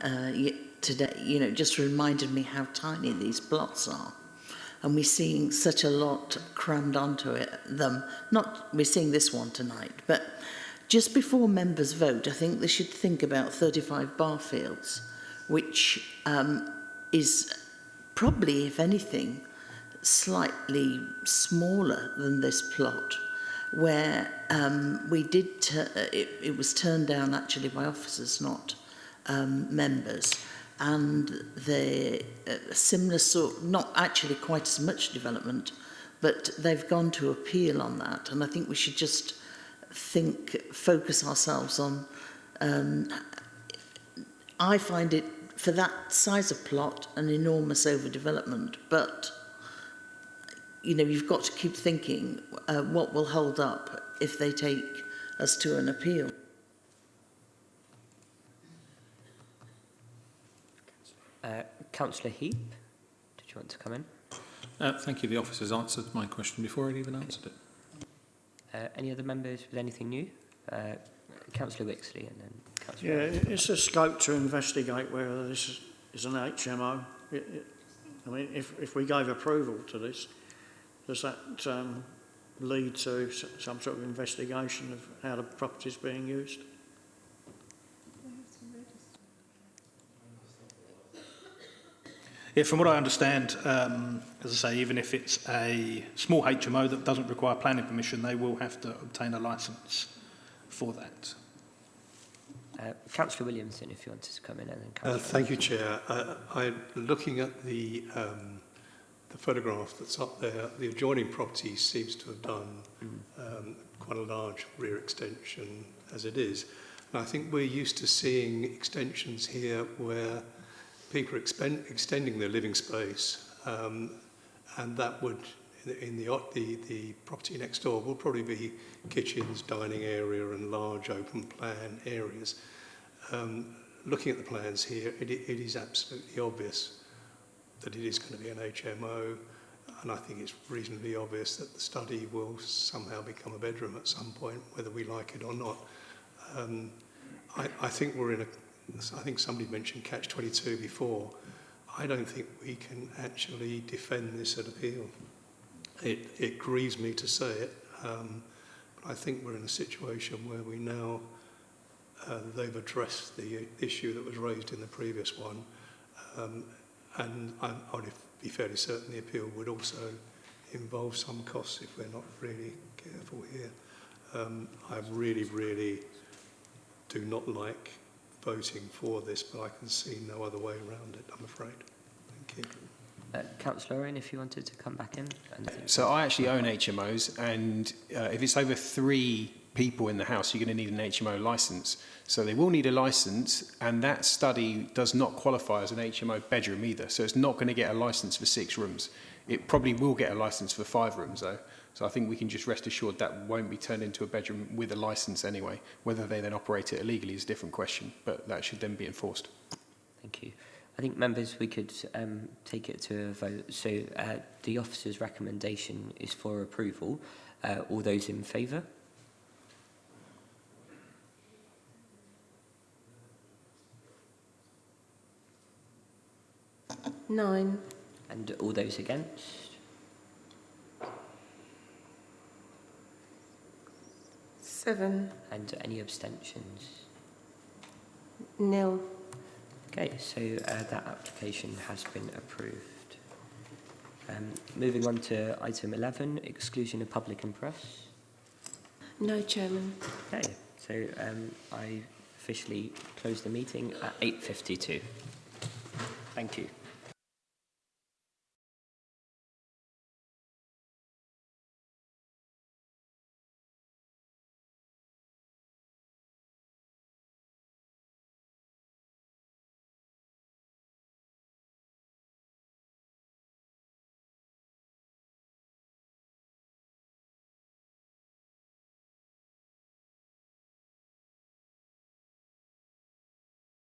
today, just reminded me how tiny these plots are. And we're seeing such a lot crammed onto them. We're seeing this one tonight, but just before members vote, I think they should think about 35 Barfields, which is probably, if anything, slightly smaller than this plot, where it was turned down actually by officers, not members, and the similar sort, not actually quite as much development, but they've gone to appeal on that, and I think we should just focus ourselves on. I find it, for that size of plot, an enormous overdevelopment, but you've got to keep thinking what will hold up if they take us to an appeal. Councillor Heap, did you want to come in? Thank you. The officer's answered my question before I'd even answered it. Any other members with anything new? Councillor Wixley and then Councillor... Yeah, it's a scope to investigate whether this is an HMO. I mean, if we gave approval to this, does that lead to some sort of investigation of how the property is being used? Yeah, from what I understand, as I say, even if it's a small HMO that doesn't require planning permission, they will have to obtain a licence for that. Councillor Williamson, if you wanted to come in, and then Councillor. Thank you, Chair. Looking at the photograph that's up there, the adjoining property seems to have done quite a large rear extension as it is. And I think we're used to seeing extensions here where people are extending their living space, and that would, in the property next door, will probably be kitchens, dining area, and large open plan areas. Looking at the plans here, it is absolutely obvious that it is going to be an HMO, and I think it's reasonably obvious that the study will somehow become a bedroom at some point, whether we like it or not. I think we're in I think somebody mentioned catch-22 before. I don't think we can actually defend this at appeal. It grieves me to say it, but I think we're in a situation where we now, they've addressed the issue that was raised in the previous one, and I would be fairly certain the appeal would also involve some costs if we're not really careful here. I really do not like voting for this, but I can see no other way around it, I'm afraid. Thank you. Councillor Owen, if you wanted to come back in. So I actually own HMOs, and if it's over 3 people in the house, you're going to need an HMO licence. So they will need a licence, and that study does not qualify as an HMO bedroom either. So it's not going to get a licence for 6 rooms. It probably will get a licence for 5 rooms though. So I think we can just rest assured that won't be turned into a bedroom with a licence anyway. Whether they then operate it illegally is a different question, but that should then be enforced. Thank you. I think, members, we could take it to a vote. So the officer's recommendation is for approval. All those in favour? Nine. And all those against? 7. And any abstentions? Nil. Okay, so that application has been approved. Moving on to item 11, exclusion of public and press. No, Chairman. Okay, so I officially close the meeting at 8:52. Thank you.